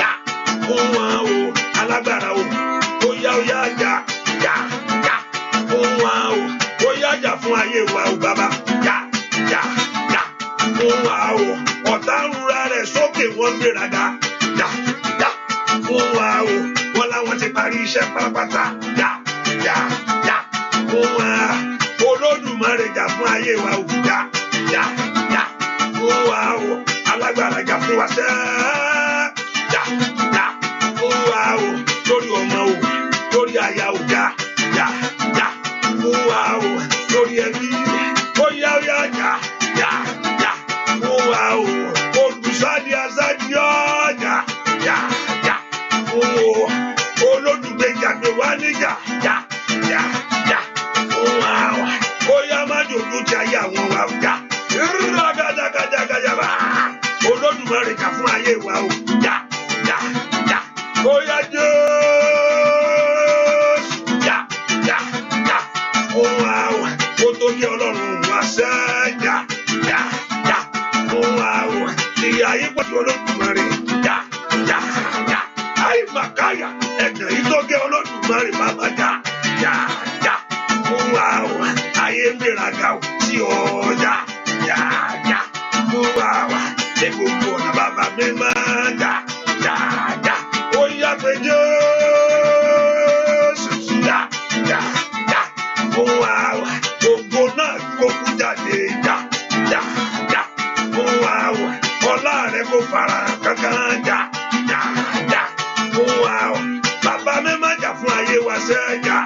A: yá fún wọn o alágbára o ó yá yá yá yá fún wọn o ó yá yá fún ayé wa o bàbá yá yá yá fún wa o ọ̀tá ń rúra rẹ̀ sókè wọ́n gbéraga yá yá fún wa o wọ́n láwọn ti parí iṣẹ́ pátápátá yá yá yá fún wa Olódùmarè jà fún ayé wa o yá yá yá fún wa o alágbára jà fún wa sẹ́ yá yá fún wa o lórí ọmọ o lórí aya o yá yá yá fún wa o lórí ẹbí ó yá yá yá yá yá fún wa o olùsádi asádi ọjà yá yá fún o Olódùgbèjà gbé wá níjà yá yá yá fún wa o ó yá má jòjú tí ayé àwọn wa yá rágàdàgàdàgàdàbà Olódùmarè jà fún ayé wa o yá yá yá ó yá Jésù yá yá yá fún wa o ó tó kí Ọlọ́run wá sẹ́ yá yá yá fún wa o ìyá yìí pẹ̀lú Olódùmarè yá yá yá ayé màkáyà ẹ̀gàn yìí tó kí Olódùmarè bàbá yá yá yá fún wa o ayé gbéraga o sí ọjà yá yá fún wa o ní gbogbo ọ̀nà bàbá mi máa yá yá yá ó yá pé Jésù yá yá yá fún wa o ògo náà kókú jáde yá yá yá fún wa o ọlá rẹ kó fara kankan yá yá yá fún wa o bàbá mi máa jà fún ayé wa sẹ́ yá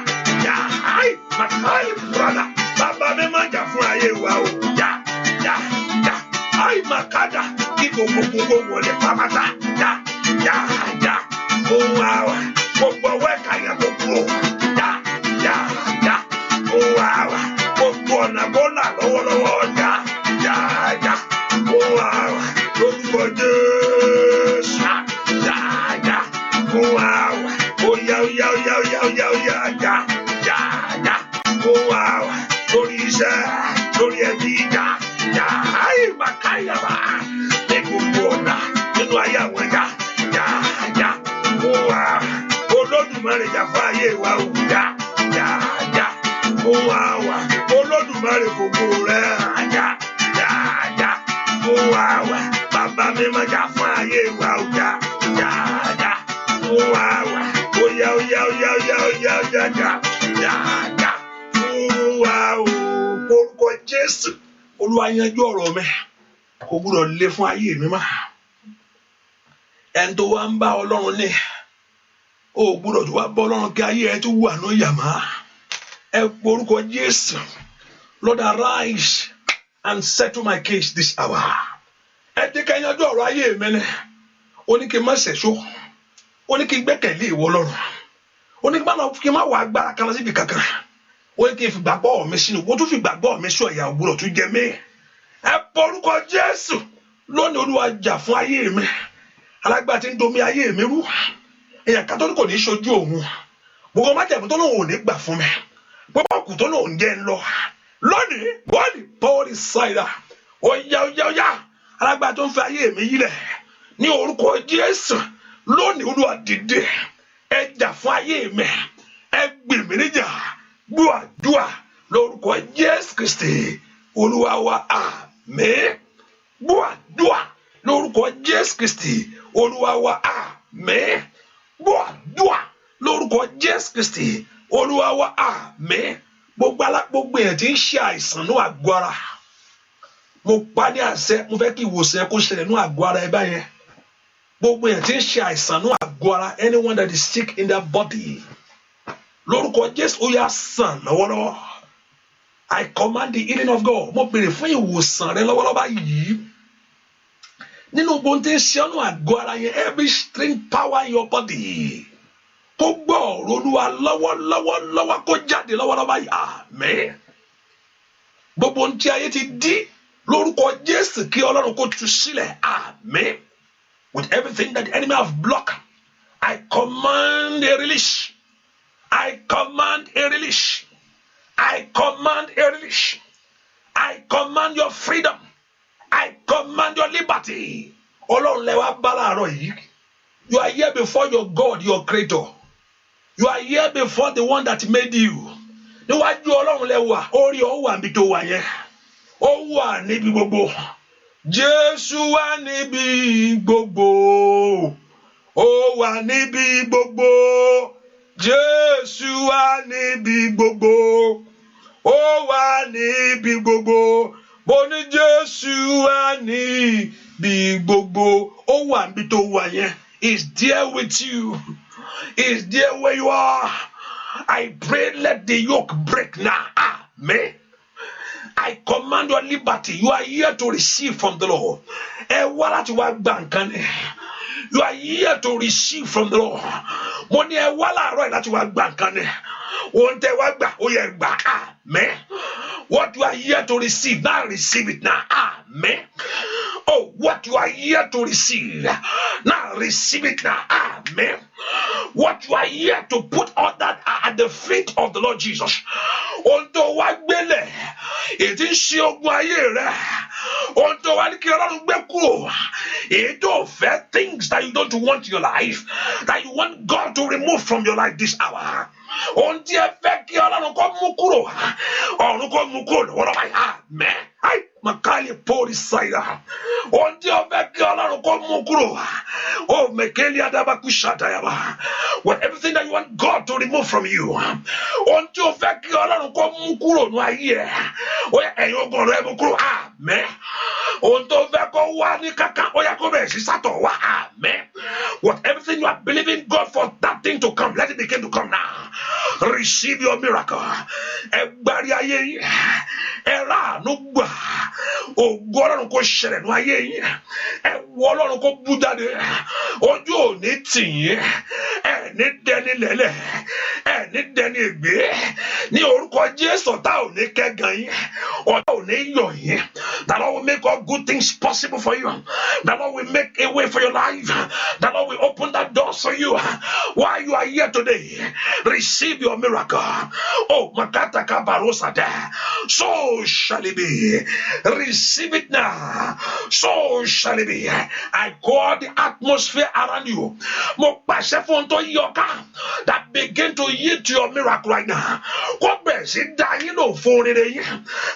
A: yá ayé màtáyé brada bàbá mi máa jà fún ayé wa o yá yá yá ayé màkàdà kí gbogbo wọlé pàmàtà yá yá yá fún wa o gbogbo wẹ́ẹ̀ka yẹn tó kúrò yá yá yá fún wa o gbogbo ọ̀nà bọ́là lọ́wọ́lọ́wọ́ yá yá yá fún wa o lórúkọ Jésù yá yá fún wa o ó yá yá yá yá yá yá yá yá yá fún wa o lórí iṣẹ́ lórí ẹbí yá yá ayé màkáyà bá ní gbogbo ọ̀nà nínú ayé àwọn yá yá yá fún wa Olódùmarè jà fún ayé wa o yá yá yá fún wa Olódùmarè fògo rẹ̀ yá yá yá fún wa bàbá mi máa jà fún ayé wa o yá yá yá fún wa ó yá ó yá ó yá ó yá ó yá ó yá yá yá yá fún wa o orúkọ Jésù Olúwa yanjú ọ̀rọ̀ mi kò gbúdọ̀ lé fún ayé mi mọ́ ẹni tó wá ń bá Ọlọ́run ní o gbúdọ̀ tó wá bọ́ Ọlọ́run kí ayé ẹ tó wà ní yàmá ẹ orúkọ Jésù Lord arise and settle my case this hour ẹ jẹ́ ká yanjú ọ̀rọ̀ ayé mi ní ó ní kí n má ṣẹ̀ṣọ́ ó ní kí n gbẹ́kẹ̀lé ìwọ Ọlọ́run ó ní kí n má wà agbára kan síbi kankan ó ní kí n fi gbàgbọ́ mi sínú ó tún fi gbàgbọ́ mi sọ ìyà ògbúdọ̀ tún jẹ mí ẹ bọ orúkọ Jésù lónìí Olúwa jà fún ayé mi alágbára tí ń domi ayé mi rú èèyàn kan tó ní kò ní ṣojú òun gbogbo májèmú tó lóun ò ní gbà fún mi gbogbo ọkùn tó lóun jẹ́ ń lọ lónìí bọ́ọ̀lì bọ́ọ̀lì ṣáìdà ó yá ó yá ó yá alágbára tó ń fi ayé mi yílẹ̀ ní orúkọ Jésù lónìí Olúwa dìde ẹ jà fún ayé mi ẹ gbè mí níjà gbọ́ àdúrà lórúkọ Jésù Kristi Olúwa wa àmín gbọ́ àdúrà lórúkọ Jésù Kristi Olúwa wa àmín gbọ́ àdúrà lórúkọ Jésù Kristi Olúwa wa àmín gbogbo èèyàn tí ń ṣe àìsàn ní àgọ́ ara mo pa ní àṣẹ mo fẹ́ kí ìwòsàn kó ṣẹlẹ̀ ní àgọ́ ara ẹ báyẹn gbogbo èèyàn tí ń ṣe àìsàn ní àgọ́ ara anyone that is sick in their body lórúkọ Jésù ó yá sàn lọ́wọ́lọ́wọ́ I command the healing of God mo béèrè fún ìwòsàn rẹ lọ́wọ́lọ́wọ́ báyìí nínú gbogbo tí ń ṣe ọ́nà àgọ́ ara yẹn every strange power in your body kó gbọ́ ọ̀rọ̀ Olúwa lọ́wọ́lọ́wọ́ kó jáde lọ́wọ́lọ́wọ́ báyìí àmín gbogbo ohun tí ayé ti dí lórúkọ Jésù kí Ọlọ́run kó tú sílẹ̀ àmín with everything that the enemy have blocked I command a release I command a release I command a release. I command your freedom. I command your liberty. Ọlọ́run lẹ wá bá láàárọ̀ yìí. You are here before your God, your creator. You are here before the one that made you. Níwájú Ọlọ́run lẹ wà, orí ó wà níbi tó wà yẹn. Ó wà níbi gbogbo. Jésù wà níbi gbogbo. Ó wà níbi gbogbo. Jésù wà níbi gbogbo. Ó wà níbi gbogbo. Mo ní Jésù wà níbi gbogbo. Ó wà níbi tó wà yẹn. He's there with you. He's there where you are. I pray, let the yoke break now. Amen. I command your liberty. You are here to receive from the Lord. You are here to receive from the Lord. Amen. What you are here to receive, now receive it now. Amen. Oh, what you are here to receive, now receive it now. Amen. What you are here to put on that at the feet of the Lord Jesus. Onto wa gbele, eti nse ogun aye re. Onto wa ni ki Ọlọ́run gbé kúrò. Edo fe things that you don't want in your life, that you want God to remove from your life this hour. Onti e fe ki Ọlọ́run ko mú kúrò. Ọ̀run ko mú kúrò lọ́wọ́ báyìí. Amen. Ai makali pori saida. Onti o fe ki Ọlọ́run ko mú kúrò. Oh, mekeli adabaku shatayaba. When everything that you want God to remove from you, onti o fe ki Ọlọ́run ko mú kúrò nu ayé. Oya ẹ̀yin ogun ọ̀run ẹ mú kúrò. Amen. Onto fe ko wà ní kankan, oya ko bẹ̀rẹ̀ sí sátọ̀ wá. Amen. What everything you are believing God for that thing to come, let it begin to come now. Receive your miracle. Ẹgbàrí ayé yín, ẹ̀rá àánú gbà. Ògo Ọlọ́run kó ṣẹlẹ̀ nú ayé yín. Ẹ̀wọ̀ Ọlọ́run kó bú jáde. Ojú ò ní tì yín. Ẹ ní dẹni lẹ́lẹ̀. Ẹ ní dẹni ègbé. Ní orúkọ Jésù ọ̀tá ò ní kẹ́gàn yín. Ọ̀tá ò ní yọ̀ yín. The Lord will make all good things possible for you. The Lord will make a way for your life. The Lord will open that door for you. While you are here today, receive your miracle. Oh, Makata Kabarosada. So shall it be. Receive it now. So shall it be. I call the atmosphere around you. That begin to yield to your miracle right now.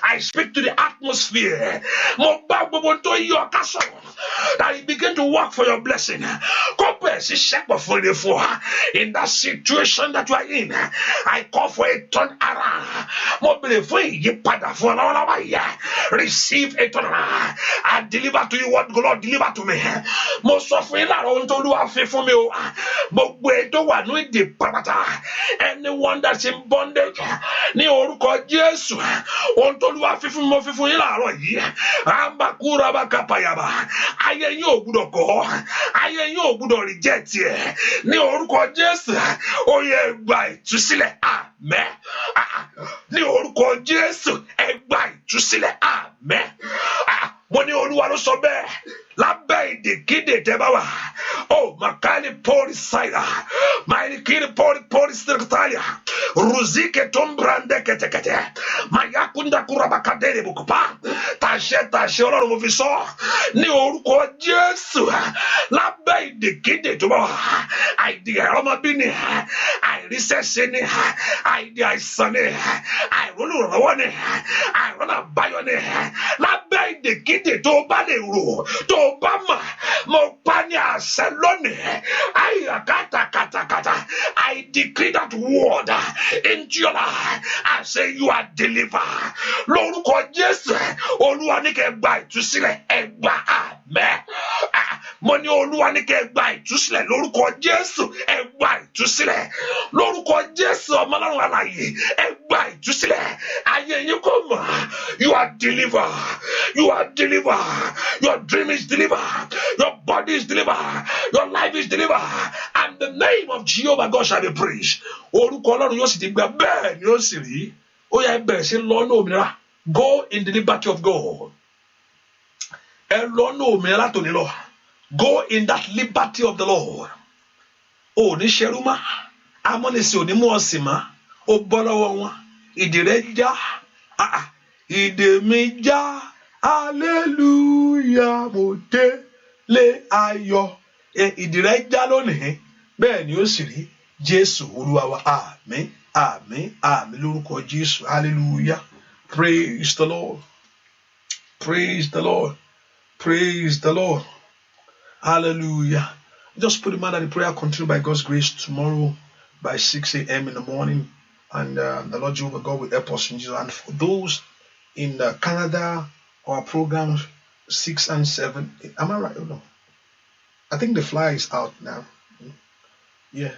A: I speak to the atmosphere. That it begin to work for your blessing. In that situation that you are in, I call for a turn around. Receive a turn around. I deliver to you what God deliver to me. Most of me that want to do a favor for me. Anyone that's in bondage, ni orúkọ Jésù. Ohun tó Olúwa fi fún mi, mo fi fún yín láàárọ̀ yìí. Àmbàkúrà bá kápáyàbá. Ayé yín ò gbúdọ̀ kọ̀. Ayé yín ò gbúdọ̀ reject ẹ̀. Ní orúkọ Jésù, ó yẹ gba ìtúsílẹ̀. Amen. Ní orúkọ Jésù, ẹ gba ìtúsílẹ̀. Amen. Mo ní Olúwa ló sọ bẹ́ẹ̀. Lábẹ́ ìdèkídè tẹ́ bá wà. Oh, Makali Pori Saida. Maikiri Pori Sirtalia. Ruzike Tombrande Ketekete. Mayakunda Kurabakadere Bukupa. Tashe Ọlọ́run mo fi sọ. Ní orúkọ Jésù. Lábẹ́ ìdèkídè tó bá wà. Àìdí ọmọbìnrin. Àìríṣẹ́ṣe ni. Àìdí àìsàn ni. Àìrólùrànlọ́wọ́ ni. Àìrọ́nà àbáyọ ni. Lábẹ́ ìdèkídè tó bá lè rò. Obama, Mopania Salone, I decree that word into your life. I say you are delivered. Lórúkọ Jésù, Olúwa ní kẹ́ gba ìtúsílẹ̀, ẹ gbà àmín. Mo ní Olúwa ní kẹ́ gba ìtúsílẹ̀, lórúkọ Jésù, ẹ gba ìtúsílẹ̀. Lórúkọ Jésù, ọmọ Ọlọ́run alààyè, ẹ gba ìtúsílẹ̀. Ayé yín kò mọ̀. You are delivered. You are delivered. Your dream is delivered. Your body is delivered. Your life is delivered. And the name of Jehovah God shall be praised. Orúkọ Ọlọ́run yóò sì ti gbà bẹ́ẹ̀ ni ó sì rí. Ó yá bẹ̀rẹ̀ sí lọ ní òmìnira. Go in the liberty of God. Ẹ lọ ní òmìnira tòní lọ. Go in that liberty of the Lord. O ní ṣẹrú mọ́. Amọ́nisìn ò ní mú ọ̀sìn mọ́. Ó bọ́ lọ́wọ́ wọn. ìdè rẹ̀ já, ìdè mi já, hallelujah, mo délé ayọ̀. Ìdè rẹ̀ já lónìí, bẹ́ẹ̀ ni ó sì rí. Jésù Olúwa wa, àmín, àmín, àmín lórúkọ Jésù, hallelujah. Praise the Lord. Praise the Lord. Praise the Lord. Hallelujah. Just put in mind that the prayer continue by God's grace tomorrow by 6 a.m. in the morning. And the Lord Jehovah God will help us in Jesus. And for those in Canada, our programs 6 and 7. Am I right? Oh, no. I think the flyer is out now. Yeah,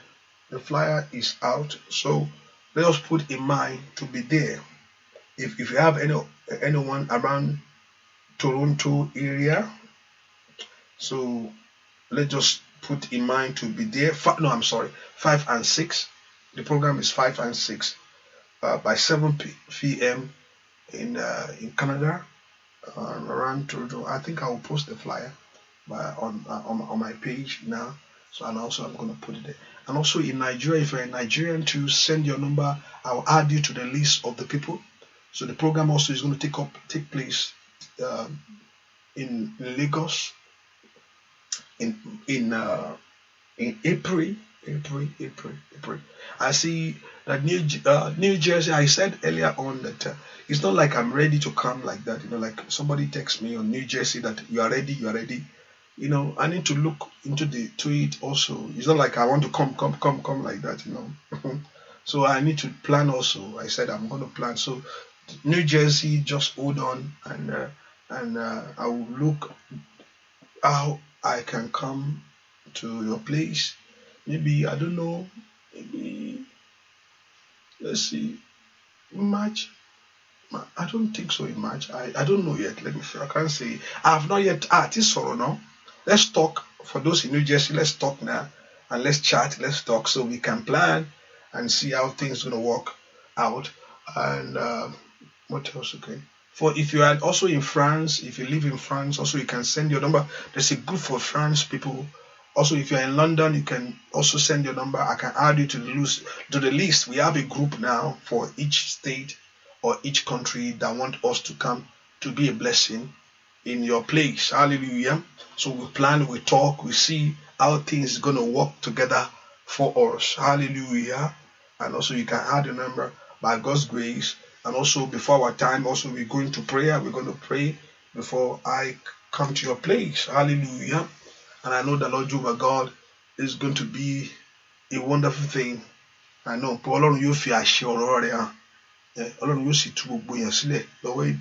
A: the flyer is out. So let us put in mind to be there. If you have anyone around Toronto area, so let's just put in mind to be there. 5 and 6. The program is 5 and 6 by 7 p.m. in Canada, around Toronto. I think I will post the flyer on my page now. So, and also I'm going to put it there. And also in Nigeria, if you're a Nigerian, to send your number, I'll add you to the list of the people. So the program also is going to take place in Lagos in April. I see that New Jersey. I said earlier on that it's not like I'm ready to come like that. Like somebody texts me on New Jersey that you are ready. I need to look into it also. It's not like I want to come like that. So I need to plan also. I said I'm going to plan. So New Jersey, just hold on, and I will look how I can come to your place. Maybe, I don't know, maybe, let's see, March. I don't think so in March. I don't know yet. Let me see. I can't say. I have not yet. This sorrow now. Let's talk. For those in New Jersey, let's talk now. And let's chat. Let's talk so we can plan and see how things are going to work out. And what else? Okay. For if you are also in France, if you live in France, also you can send your number. There's a group for France people. Also, if you're in London, you can also send your number. I can add you to the list. We have a group now for each state or each country that want us to come to be a blessing in your place. Hallelujah. So we plan, we talk, we see how things are going to work together for us. Hallelujah. And also you can add your number by God's grace. And also before our time, also we're going to prayer. We're going to pray before I come to your place. Hallelujah. And I know the Lord Jehovah God is going to be a wonderful thing. I know.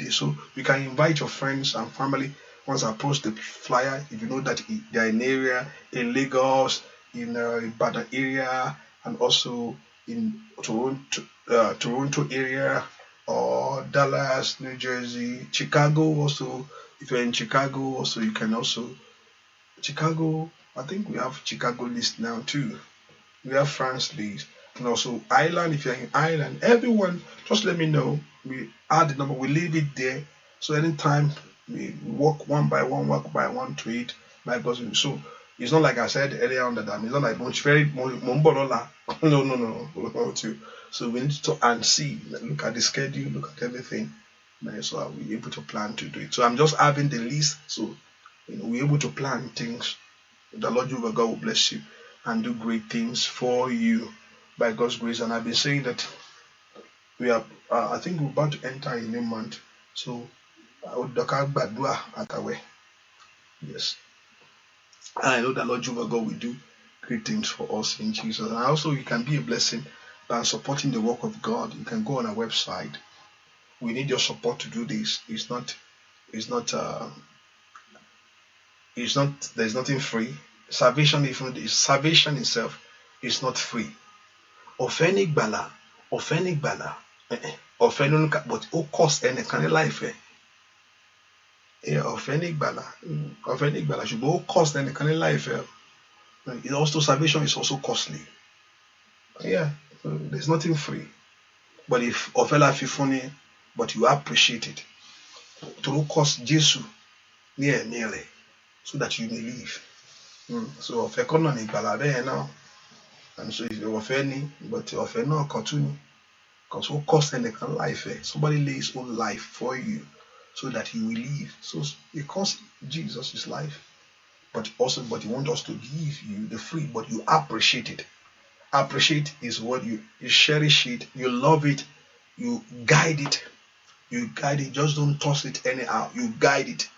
A: So you can invite your friends and family. Once I post the flyer, if you know that they are in area, in Lagos, in Ibadan area, and also in Toronto area, or Dallas, New Jersey, Chicago also. If you're in Chicago also, you can also Chicago. I think we have Chicago list now too. We have France list. And also Ireland, if you're in Ireland, everyone, just let me know. We add the number, we leave it there. So anytime we walk one by one to it by God's will. So it's not like I said earlier on that it's not like no. So we need to talk and see, look at the schedule, look at everything. So I'll be able to plan to do it. So I'm just having the list. So we're able to plan things. The Lord Jehovah God will bless you and do great things for you by God's grace. And I've been saying that we are, I think we're about to enter a new month. So, yes. And I know that Lord Jehovah God will do great things for us in Jesus. And also, you can be a blessing by supporting the work of God. You can go on our website. We need your support to do this. There's nothing free. Salvation itself is not free. Offending bala, but all cost any kind of life. Offending bala should be all cost any kind of life. It also salvation is also costly. There's nothing free. But if offela funny, but you appreciate it, to cost Jesus nearly, so that you may live. So if economy bala now, and so if you offend, but offend no continue. Because what cost any life? Somebody lays his own life for you so that he will live. So it costs Jesus his life. But he wants us to give you the free, but you appreciate it. Appreciate is what you cherish it, you love it, you guide it. You guide it, just don't toss it anyhow. You guide it.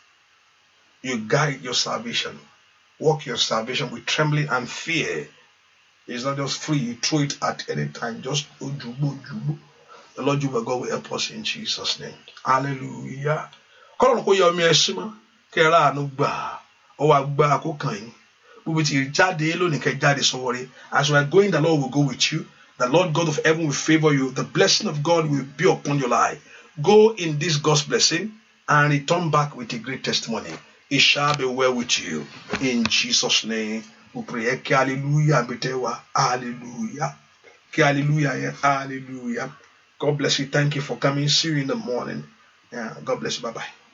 A: You guide your salvation. Walk your salvation with trembling and fear. It's not just free, you throw it at any time. Just ojubo. The Lord Jehovah God will help us in Jesus' name. Hallelujah. As we are going, the Lord will go with you. The Lord God of heaven will favor you. The blessing of God will be upon your life. Go in this God's blessing and return back with a great testimony. It shall be well with you. In Jesus' name, we pray. Hallelujah. Hallelujah. Hallelujah. Hallelujah. God bless you. Thank you for coming. See you in the morning. Yeah, God bless you. Bye-bye.